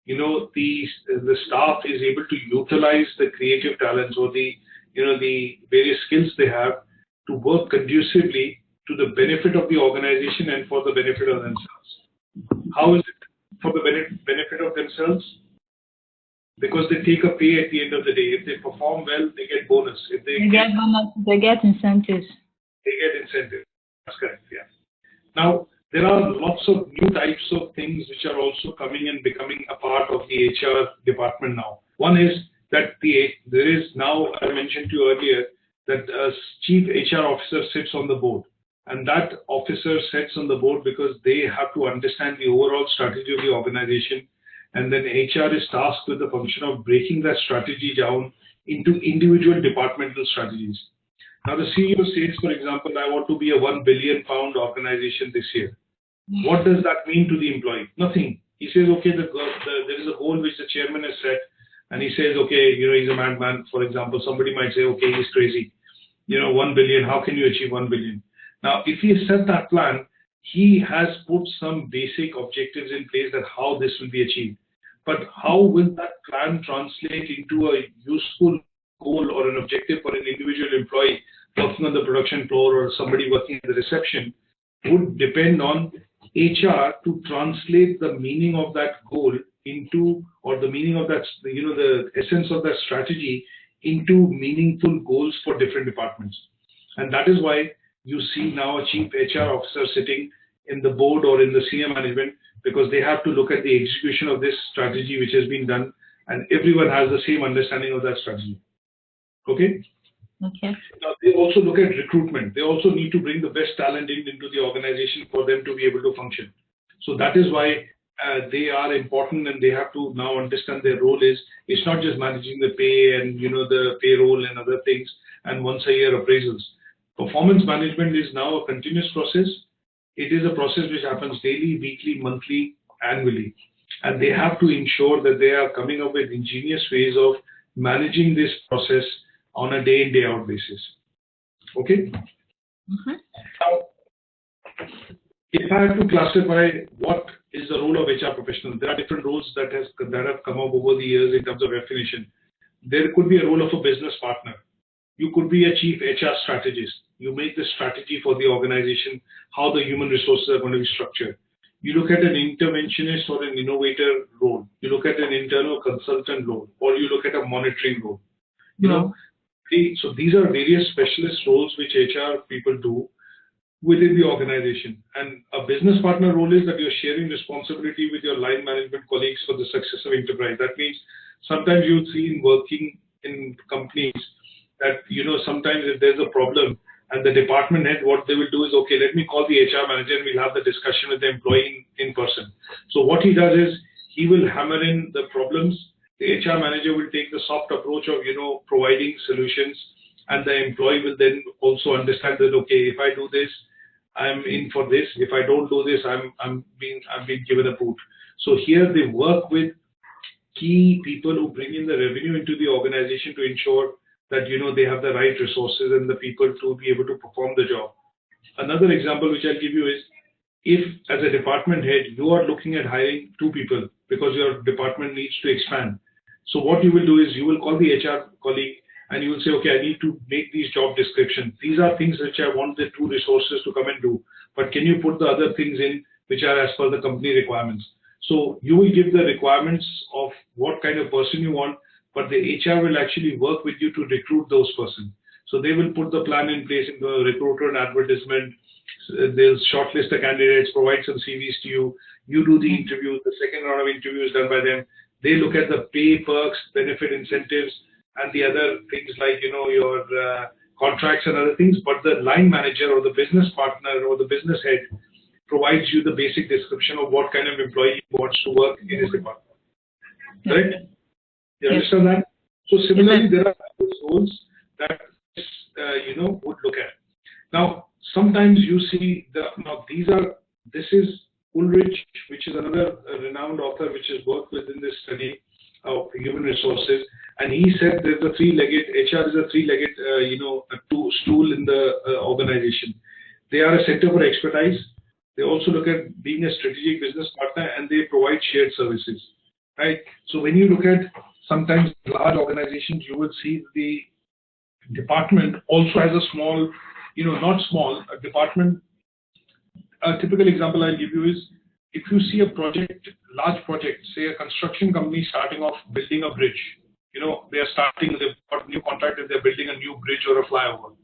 the staff is able to utilize the creative talents or the various skills they have to work conducively to the benefit of the organization and for the benefit of themselves. How is it for the benefit of themselves? Because they take a pay at the end of the day. If they perform well, they get bonus. If they get bonus, they get incentives. They get incentives. That's correct. Yeah. Now, there are lots of new types of things which are also coming and becoming a part of the HR department now. One is that there is now, I mentioned to you earlier, that a chief HR officer sits on the board. And that officer sits on the board because they have to understand the overall strategy of the organization. And then HR is tasked with the function of breaking that strategy down into individual departmental strategies. Now the CEO says, for example, I want to be a £1 billion organization this year. What does that mean to the employee? Nothing. He says, okay, there is a goal which the chairman has set, and he says, okay, he's a madman. For example, somebody might say, okay, he's crazy. 1 billion, how can you achieve 1 billion? Now, if he has set that plan, he has put some basic objectives in place that how this will be achieved. But how will that plan translate into a useful goal or an objective for an individual employee working on the production floor or somebody working at the reception would depend on HR to translate the meaning of that goal into, or the meaning of that, the essence of that strategy into meaningful goals for different departments. And that is why you see now a chief HR officer sitting in the board or in the senior management, because they have to look at the execution of this strategy which has been done, and everyone has the same understanding of that strategy. Okay? Okay. Now, they also look at recruitment. They also need to bring the best talent into the organization for them to be able to function. So that is why they are important, and they have to now understand their role is, it's not just managing the pay and the payroll and other things and once a year appraisals. Performance management is now a continuous process. It is a process which happens daily, weekly, monthly, annually, and they have to ensure that they are coming up with ingenious ways of managing this process on a day in, day out basis. Okay. Now, if I have to classify what is the role of HR professional, there are different roles that have come up over the years in terms of definition. There could be a role of a business partner. You could be a chief HR strategist. You make the strategy for the organization, how the human resources are going to be structured. You look at an interventionist or an innovator role. You look at an internal consultant role, or you look at a monitoring role. So these are various specialist roles which HR people do within the organization. And a business partner role is that you're sharing responsibility with your line management colleagues for the success of enterprise. That means sometimes you'll see in working in companies that, sometimes if there's a problem and the department head, what they will do is, okay, let me call the HR manager and we'll have the discussion with the employee in person. So what he does is he will hammer in the problems. The HR manager will take the soft approach of, providing solutions, and the employee will then also understand that, okay, if I do this, I'm in for this. If I don't do this, I'm being given a boot. So here they work with key people who bring in the revenue into the organization to ensure that they have the right resources and the people to be able to perform the job. Another example which I'll give you is, if as a department head you are looking at hiring 2 people because your department needs to expand. So what you will do is you will call the HR colleague and you will say, okay, I need to make these job descriptions. These are things which I want the 2 resources to come and do, but can you put the other things in which are as per the company requirements? So you will give the requirements of what kind of person you want, but the HR will actually work with you to recruit those persons. So they will put the plan in place in the recruiter and advertisement. They'll shortlist the candidates, provide some CVs to you. You do the interview. The second round of interview is done by them. They look at the pay, perks, benefit, incentives, and the other things like, your contracts and other things. But the line manager or the business partner or the business head provides you the basic description of what kind of employee wants to work in his department. Right? You understand that? So similarly, there are roles that would look at. Now, sometimes you see this is Ulrich, which is another renowned author which has worked within this study of human resources, and he said there's a three-legged, HR is a three-legged, stool in the organization. They are a center for expertise. They also look at being a strategic business partner, and they provide shared services, right? So when you look at sometimes large organizations, you will see the department also has a small, not small, a department. A typical example I'll give you is, if you see a project, large project, say a construction company starting off building a bridge, they are starting, they've got a new contract and they're building a new bridge or a flyover.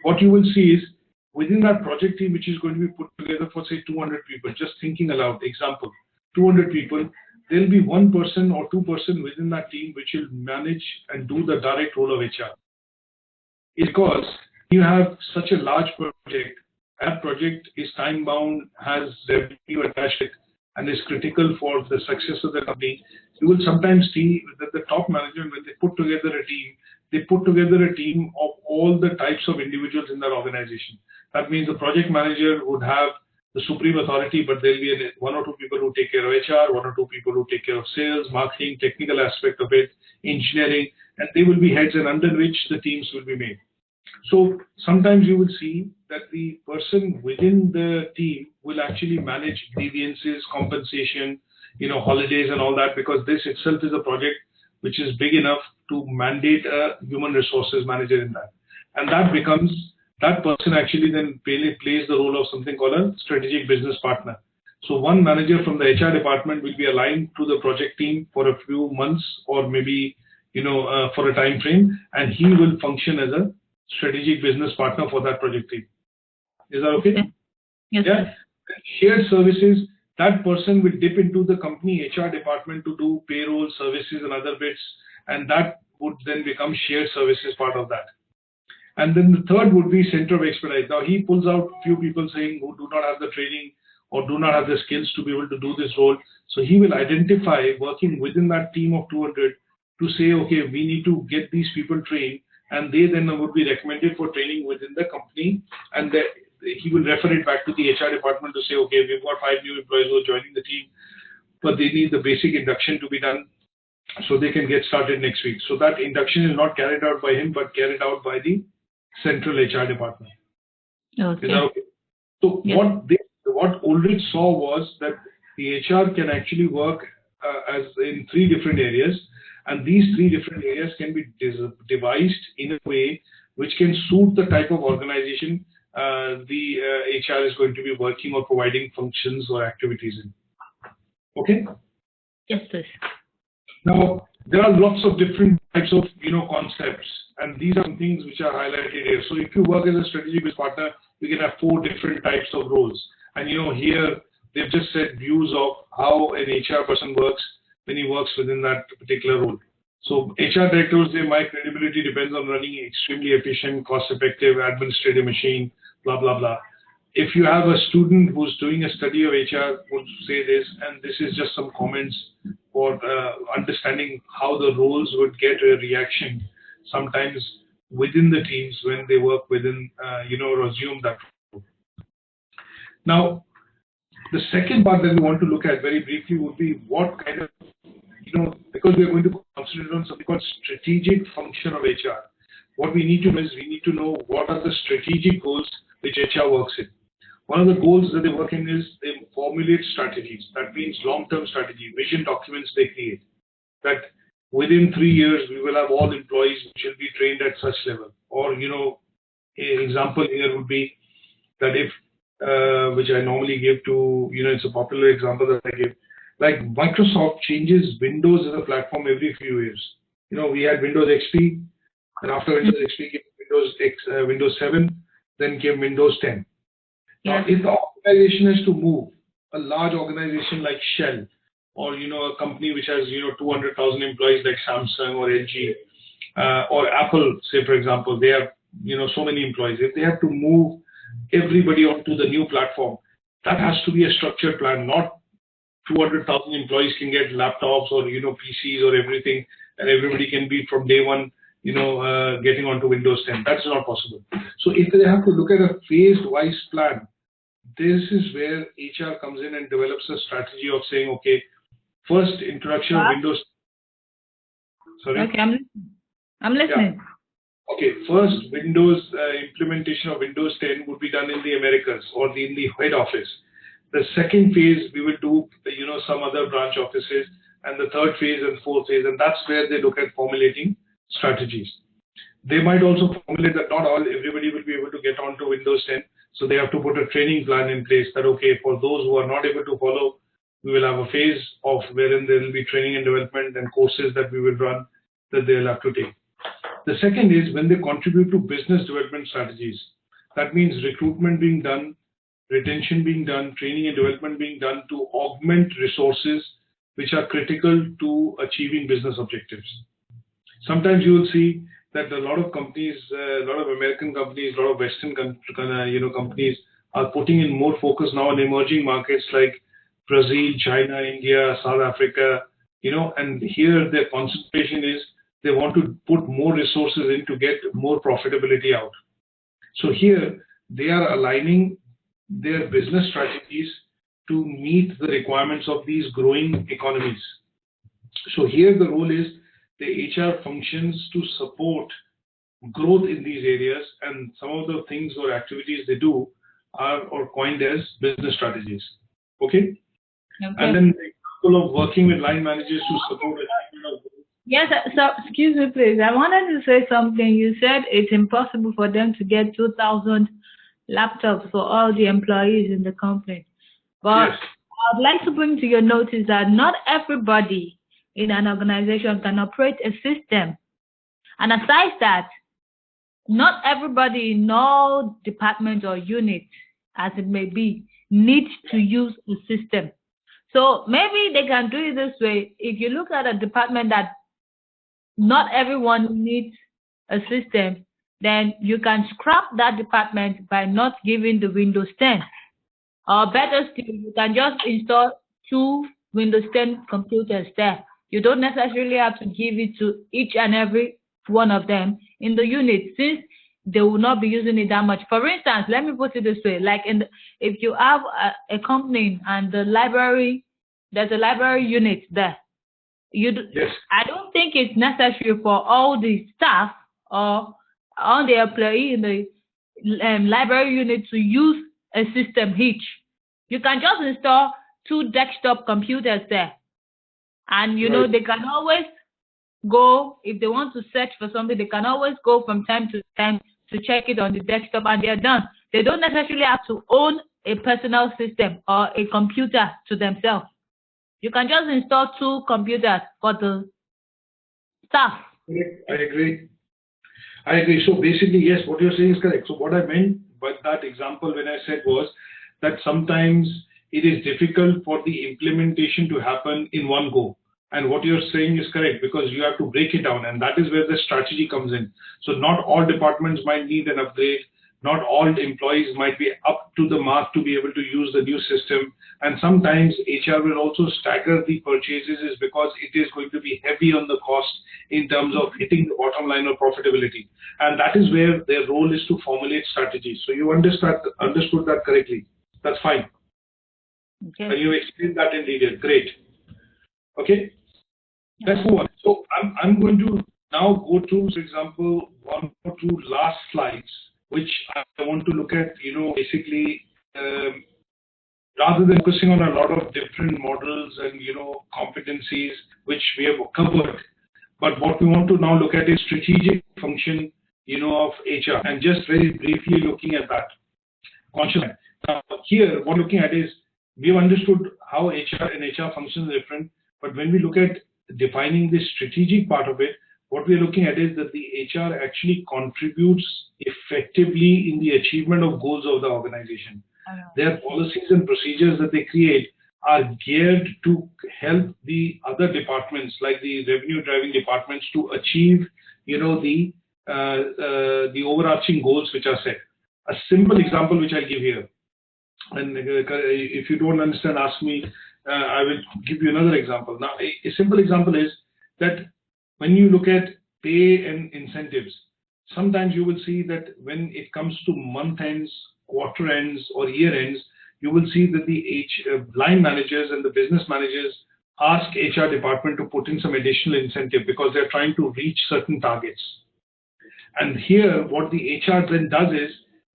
What you will see is, within that project team, which is going to be put together for say 200 people, just thinking aloud, example, 200 people, there'll be 1 person or 2 person within that team which will manage and do the direct role of HR. Because you have such a large project, that project is time bound, has revenue attached to it, and is critical for the success of the company. You will sometimes see that the top management, when they put together a team, they put together a team of all the types of individuals in that organization. That means the project manager would have the supreme authority, but there'll be 1 or 2 people who take care of HR, 1 or 2 people who take care of sales, marketing, technical aspect of it, engineering, and they will be heads, and under which the teams will be made. So sometimes you will see that the person within the team will actually manage grievances, compensation, holidays and all that, because this itself is a project which is big enough to mandate a human resources manager in that. And that person actually then plays the role of something called a strategic business partner. So one manager from the HR department will be aligned to the project team for a few months or maybe, for a time frame, and he will function as a strategic business partner for that project team. Is that okay? Yes. Yeah. Shared services, that person will dip into the company HR department to do payroll services and other bits, and that would then become shared services part of that. And then the third would be center of expertise. Now he pulls out few people saying who do not have the training or do not have the skills to be able to do this role. So he will identify, working within that team of 200, to say, okay, we need to get these people trained, and they then would be recommended for training within the company, and he will refer it back to the HR department to say, okay, we've got 5 new employees who are joining the team, but they need the basic induction to be done so they can get started next week. So that induction is not carried out by him, but carried out by the central HR department. Okay. Is that okay? So Yes. what Ulrich saw was that the HR can actually work as in 3 different areas, and these 3 different areas can be devised in a way which can suit the type of organization the HR is going to be working or providing functions or activities in. Okay? Yes, please. Now, there are lots of different types of concepts, and these are some things which are highlighted here. So if you work as a strategic business partner, we can have 4 different types of roles. And here they've just said views of how an HR person works when he works within that particular role. So HR director will say, my credibility depends on running an extremely efficient, cost-effective administrative machine, blah, blah, blah. If you have a student who's doing a study of HR, would say this, and this is just some comments for understanding how the roles would get a reaction sometimes within the teams when they work within, or assume that role. Now, the second part that we want to look at very briefly would be what kind of, because we are going to concentrate on something called strategic function of HR. What we need to know is we need to know what are the strategic goals which HR works in. One of the goals that they work in is they formulate strategies. That means long-term strategy, vision documents they create. That within 3 years, we will have all employees which will be trained at such level. Or, an example here would be that if, which I normally give to, it's a popular example that I give, like Microsoft changes Windows as a platform every few years. We had Windows XP, and after Windows XP came Windows 7, then came Windows 10. Now, if the organization has to move, a large organization like Shell, or a company which has 200,000 employees like Samsung or LG, or Apple, say for example, they have so many employees. If they have to move everybody onto the new platform, that has to be a structured plan. Not 200,000 employees can get laptops or PCs or everything, and everybody can be from day one getting onto Windows 10. That's not possible. So if they have to look at a phased-wise plan, this is where HR comes in and develops a strategy of saying, okay, first introduction of Windows. Sorry. Okay, I'm listening. Yeah. Okay, first Windows implementation of Windows 10 would be done in the Americas or in the head office. The second phase we will do, some other branch offices, and the third phase and fourth phase, and that's where they look at formulating strategies. They might also formulate that not everybody will be able to get onto Windows 10, so they have to put a training plan in place that, okay, for those who are not able to follow, we will have a phase of wherein there will be training and development and courses that we will run that they'll have to take. The second is when they contribute to business development strategies. That means recruitment being done, retention being done, training and development being done to augment resources which are critical to achieving business objectives. Sometimes you will see that a lot of companies, a lot of American companies, a lot of Western companies are putting in more focus now on emerging markets like Brazil, China, India, South Africa, and here their concentration is they want to put more resources in to get more profitability out. So here they are aligning their business strategies to meet the requirements of these growing economies. So here the role is the HR functions to support growth in these areas, and some of the things or activities they do are coined as business strategies. Okay? And then the example of working with line managers to support achievement of goals. Yes, so excuse me please. I wanted to say something. You said it's impossible for them to get 2,000 laptops for all the employees in the company. But Yes. I'd like to bring to your notice that not everybody in an organization can operate a system. And aside that, not everybody in all departments or units, as it may be, need to use a system. So maybe they can do it this way. If you look at a department that not everyone needs a system, then you can scrap that department by not giving the Windows 10. Or better still, you can just install 2 Windows 10 computers there. You don't necessarily have to give it to each and every one of them in the unit, since they will not be using it that much. For instance, let me put it this way, like if you have a company and the library, there's a library unit there. Yes. I don't think it's necessary for all the staff or all the employee in the library unit to use a system each. You can just install 2 desktop computers there. And you know, they can always go, if they want to search for something, they can always go from time to time to check it on the desktop, and they're done. They don't necessarily have to own a personal system or a computer to themselves. You can just install 2 computers for the staff. I agree. So basically, yes, what you're saying is correct. So what I meant by that example when I said was that sometimes it is difficult for the implementation to happen in one go. And what you're saying is correct, because you have to break it down, and that is where the strategy comes in. So not all departments might need an upgrade. Not all employees might be up to the mark to be able to use the new system. And sometimes HR will also stagger the purchases, is because it is going to be heavy on the cost in terms of hitting the bottom line of profitability. And that is where their role is to formulate strategies. So you understood that correctly. That's fine. Okay. And you explained that in detail. Great. Okay. Let's move on. So I'm going to now go through, for example, 1 or 2 last slides, which I want to look at, basically, rather than focusing on a lot of different models and, competencies, which we have covered. But what we want to now look at is strategic function, of HR, and just very briefly looking at that. Consciousness. Now, here, what we're looking at is, we've understood how HR and HR functions are different, but when we look at defining the strategic part of it, what we're looking at is that the HR actually contributes effectively in the achievement of goals of the organization. Their policies and procedures that they create are geared to help the other departments, like the revenue driving departments, to achieve, the overarching goals which are set. A simple example which I'll give here, and if you don't understand, ask me. I will give you another example. Now, a simple example is that when you look at pay and incentives, sometimes you will see that when it comes to month ends, quarter ends, or year ends, you will see that the line managers and the business managers ask HR department to put in some additional incentive because they're trying to reach certain targets. And here, what the HR then does is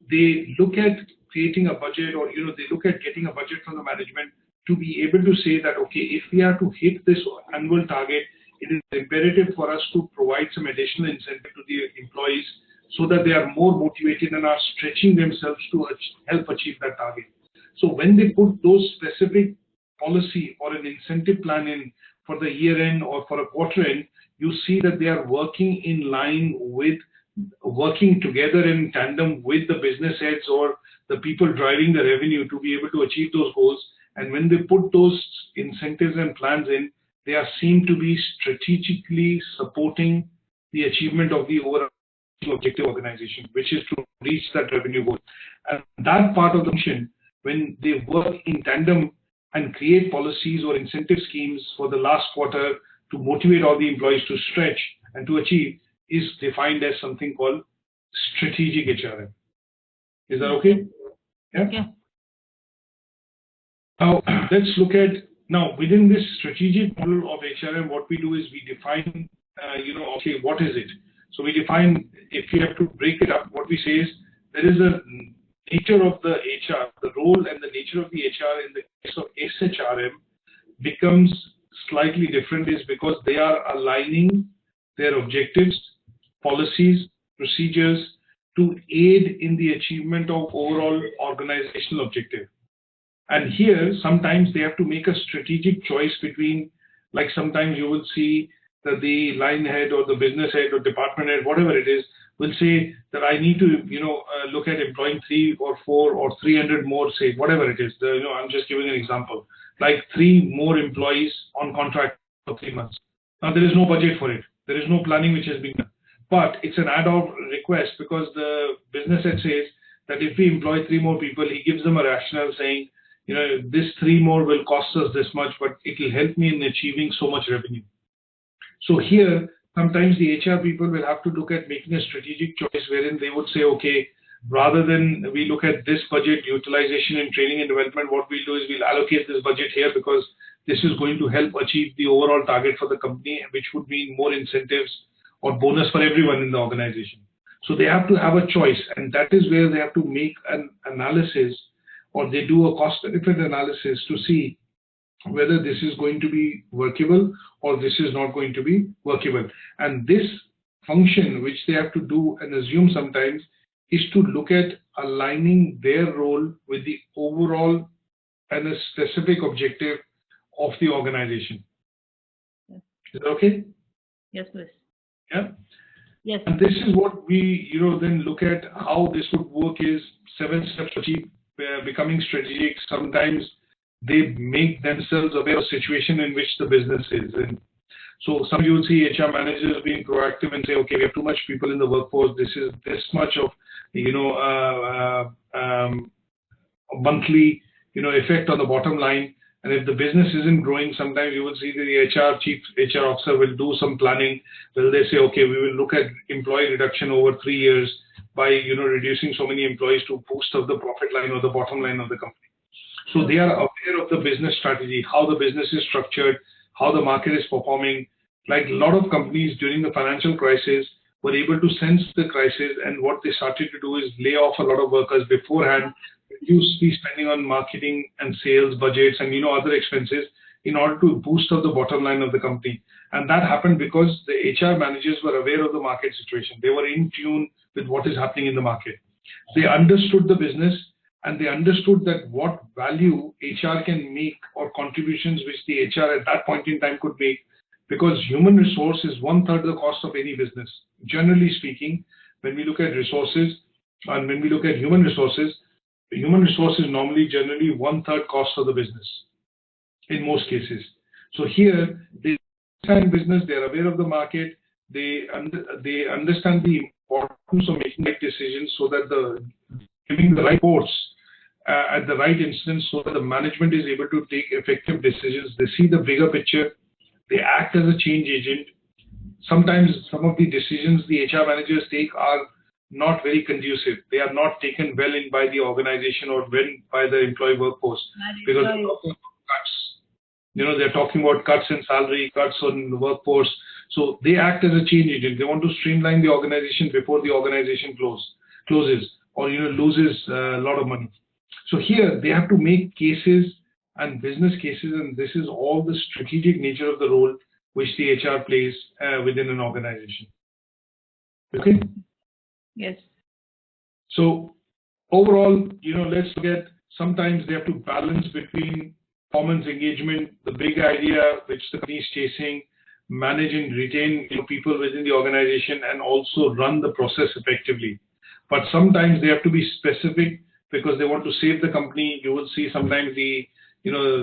they look at creating a budget, or they look at getting a budget from the management to be able to say that, okay, if we are to hit this annual target, it is imperative for us to provide some additional incentive to the employees so that they are more motivated and are stretching themselves to help achieve that target. So when they put those specific policy or an incentive plan in for the year end or for a quarter end, you see that they are working in line with, working together in tandem with the business heads or the people driving the revenue to be able to achieve those goals. And when they put those incentives and plans in, they are seen to be strategically supporting the achievement of the overall objective organization, which is to reach that revenue goal. And that part of the mission, when they work in tandem and create policies or incentive schemes for the last quarter to motivate all the employees to stretch and to achieve, is defined as something called strategic HRM. Is that okay? Yeah. Now, let's look at, now within this strategic model of HRM, what we do is we define, okay, what is it? So we define, if you have to break it up, what we say is there is a nature of the HR, the role and the nature of the HR in the case of SHRM becomes slightly different, is because they are aligning their objectives, policies, procedures to aid in the achievement of overall organizational objective. And here, sometimes they have to make a strategic choice between, like sometimes you will see that the line head or the business head or department head, whatever it is, will say that I need to, look at employing 3 or 4 or 300 more, say, whatever it is. I'm just giving an example, like 3 more employees on contract for 3 months. Now, there is no budget for it. There is no planning which has been done. But it's an ad hoc request because the business head says that if we employ 3 more people, he gives them a rationale saying, this 3 more will cost us this much, but it will help me in achieving so much revenue. So here, sometimes the HR people will have to look at making a strategic choice wherein they would say, okay, rather than we look at this budget utilization in training and development, what we'll do is we'll allocate this budget here because this is going to help achieve the overall target for the company, which would mean more incentives or bonus for everyone in the organization. So they have to have a choice, and that is where they have to make an analysis, or they do a cost-benefit analysis to see whether this is going to be workable or this is not going to be workable. And this function, which they have to do and assume sometimes, is to look at aligning their role with the overall and a specific objective of the organization. Yes. Is that okay? Yes, please. Yeah. Yes. And this is what we, then look at how this would work is 7 steps to achieve becoming strategic. Sometimes they make themselves aware of the situation in which the business is in. So some you will see HR managers being proactive and say, okay, we have too much people in the workforce. This is this much of, monthly, effect on the bottom line. And if the business isn't growing, sometimes you will see the chief HR officer will do some planning. Will they say, okay, we will look at employee reduction over 3 years by, reducing so many employees to boost up the profit line or the bottom line of the company. So they are aware of the business strategy, how the business is structured, how the market is performing. Like a lot of companies during the financial crisis were able to sense the crisis, and what they started to do is lay off a lot of workers beforehand, reduce the spending on marketing and sales budgets and other expenses in order to boost up the bottom line of the company. And that happened because the HR managers were aware of the market situation. They were in tune with what is happening in the market. They understood the business, and they understood that what value HR can make or contributions which the HR at that point in time could make, because human resource is 1/3 the cost of any business. Generally speaking, when we look at resources and when we look at human resources is normally generally 1/3 cost of the business in most cases. So here they understand business, they are aware of the market, they understand the importance of making right decisions so that giving the right reports at the right instance so that the management is able to take effective decisions. They see the bigger picture. They act as a change agent. Sometimes some of the decisions the HR managers take are not very conducive. They are not taken well in by the organization or well by the employee workforce because they're talking about cuts. They're talking about cuts in salary, cuts on the workforce. So they act as a change agent. They want to streamline the organization before the organization closes or loses a lot of money. So here they have to make cases and business cases, and this is all the strategic nature of the role which the HR plays within an organization. Okay? Yes. So overall, let's look at sometimes they have to balance between performance engagement, the big idea which the company is chasing, manage and retain people within the organization, and also run the process effectively. But sometimes they have to be specific because they want to save the company. You will see sometimes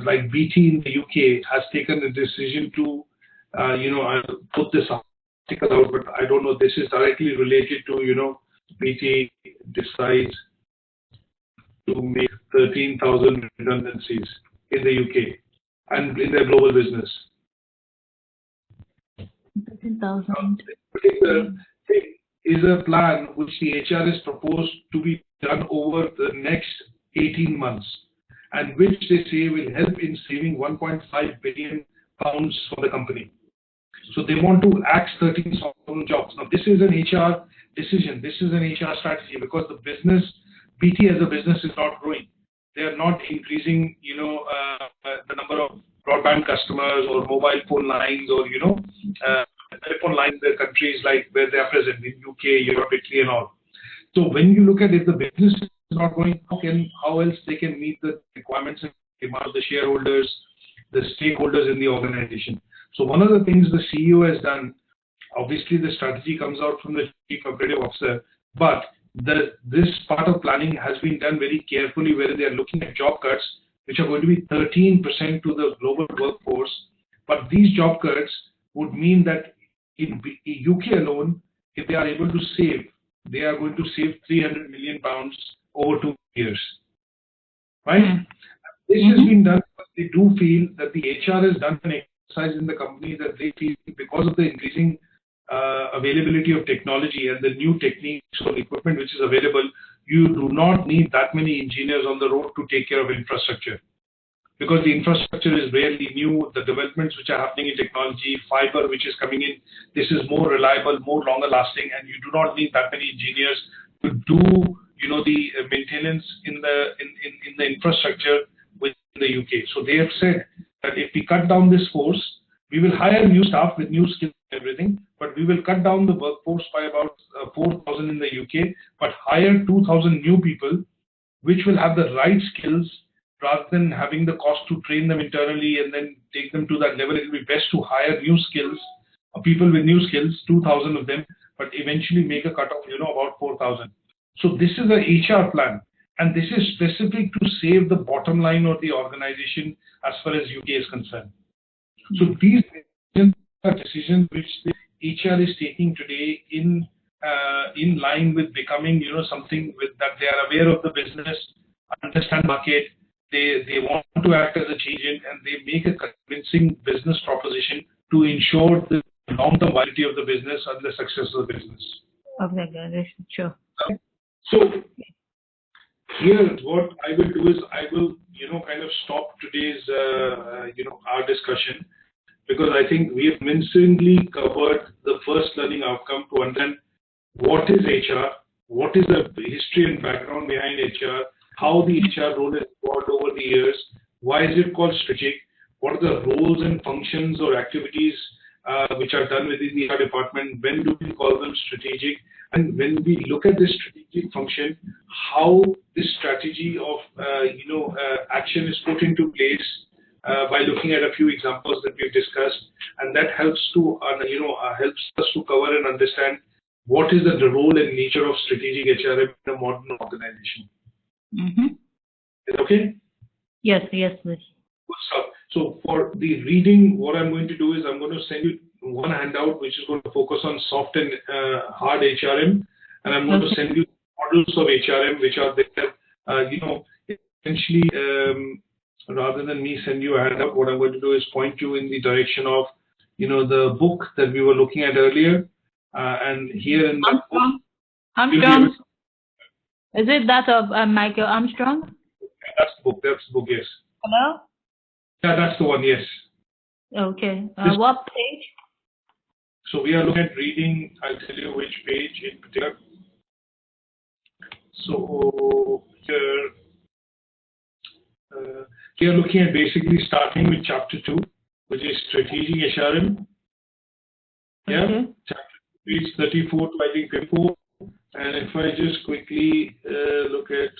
like BT in the UK has taken a decision to, I'll put this article out, but I don't know, this is directly related to, BT decides to make 13,000 redundancies in the UK and in their global business. 13,000. Particular thing is a plan which the HR is proposed to be done over the next 18 months, and which they say will help in saving £1.5 billion for the company. So they want to axe 13,000 jobs. Now this is an HR decision. This is an HR strategy because the business, BT as a business, is not growing. They are not increasing, the number of broadband customers or mobile phone lines or, telephone lines in their countries like where they are present in UK, Europe, Italy and all. So when you look at if the business is not growing, how else they can meet the requirements and demands of the shareholders, the stakeholders in the organization. So one of the things the CEO has done Obviously, the strategy comes out from the Chief Operative Officer, but this part of planning has been done very carefully, where they are looking at job cuts, which are going to be 13% to the global workforce. But these job cuts would mean that in UK alone, if they are able to save, they are going to save £300 million over 2 years. Right? This has been done because they do feel that the HR has done an exercise in the company that they feel because of the increasing availability of technology and the new techniques or equipment which is available, you do not need that many engineers on the road to take care of infrastructure. Because the infrastructure is rarely new, the developments which are happening in technology, fiber which is coming in, this is more reliable, more longer lasting, and you do not need that many engineers to do, the maintenance in the infrastructure within the UK. So they have said that if we cut down this force, we will hire new staff with new skills and everything, but we will cut down the workforce by about 4,000 in the UK, but hire 2,000 new people, which will have the right skills, rather than having the cost to train them internally and then take them to that level. It will be best to hire new skills, people with new skills, 2,000 of them, but eventually make a cut of, about 4,000. So this is an HR plan, and this is specific to save the bottom line of the organization as far as UK is concerned. So these are decisions which the HR is taking today in line with becoming, something that they are aware of the business, understand market. They want to act as a change agent, and they make a convincing business proposition to ensure the long-term viability of the business and the success of the business. Okay, sure. So here, what I will do is I will, kind of stop today's, our discussion, because I think we have convincingly covered the first learning outcome to understand what is HR, what is the history and background behind HR, how the HR role has evolved over the years, why is it called strategic, what are the roles and functions or activities which are done within the HR department, when do we call them strategic, and when we look at this strategic function, how this strategy of action is put into place by looking at a few examples that we've discussed, and that helps to helps us to cover and understand what is the role and nature of strategic HRM in a modern organization. Is it okay? Yes, please. Good stuff. So for the reading, what I'm going to do is I'm going to send you one handout which is going to focus on soft and hard HRM, and I'm going to send you models of HRM which are there. Essentially, rather than me send you a handout, what I'm going to do is point you in the direction of, the book that we were looking at earlier, and here in the book. Armstrong. Is it that of Michael Armstrong? That's the book. That's the book. Yes. Hello. Yeah, that's the one. Yes. Okay. What page? So we are looking at reading. I'll tell you which page in particular. So here, we are looking at basically starting with chapter 2, which is strategic HRM. Yeah. Okay. Chapter 2 is 34 to I think 54. And if I just quickly look at,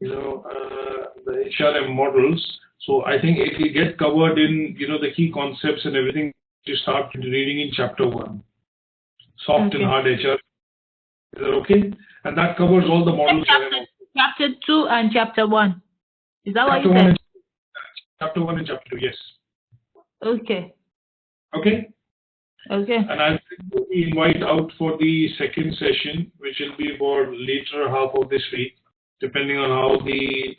the HRM models, so I think it will get covered in, the key concepts and everything to start reading in chapter 1. Soft and hard HR. Is that okay? And that covers all the models. Chapter 2 and chapter 1. Is that what you said? Chapter 1 and chapter 2, yes. Okay. Okay? Okay. And I'll send the invite out for the second session, which will be for later half of this week, depending on how the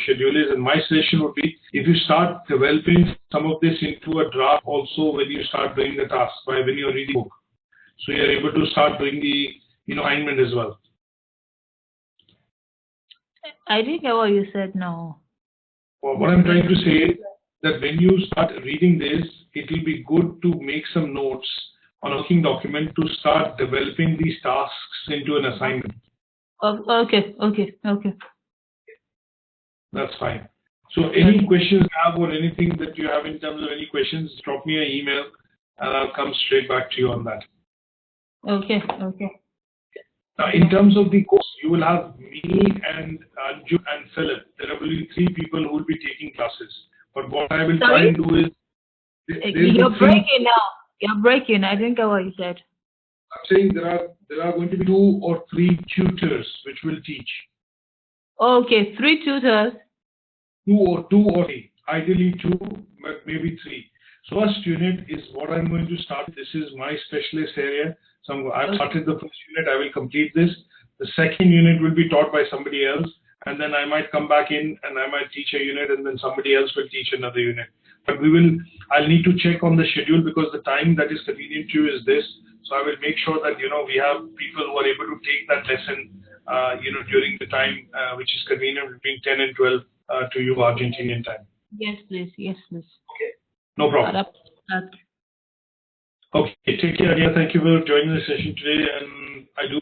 schedule is. And my suggestion would be, if you start developing some of this into a draft also when you start doing the task, when you're reading the book, so you're able to start doing the assignment as well. I didn't get what you said now. Well, what I'm trying to say is that when you start reading this, it will be good to make some notes on a working document to start developing these tasks into an assignment. Okay. That's fine. So any questions you have or anything that you have in terms of any questions, drop me an email and I'll come straight back to you on that. Okay. Now, in terms of the course, you will have me and Anju and Philip. There will be 3 people who will be taking classes. But what I will try and do is... You're breaking now. You're breaking. I didn't get what you said. I'm saying there are going to be 2 or 3 tutors which will teach. Okay, 3 tutors. 2 or 3. Ideally 2, but maybe 3. So first unit is what I'm going to start. This is my specialist area. So I've started the first unit. I will complete this. The second unit will be taught by somebody else, and then I might come back in and I might teach a unit, and then somebody else will teach another unit. But I'll need to check on the schedule because the time that is convenient to you is this. So I will make sure that, we have people who are able to take that lesson, during the time which is convenient between 10 and 12 to you Argentinian time. Yes, please. Yes, please. Okay. No problem. Okay, take care. Yeah, thank you for joining the session today, and I do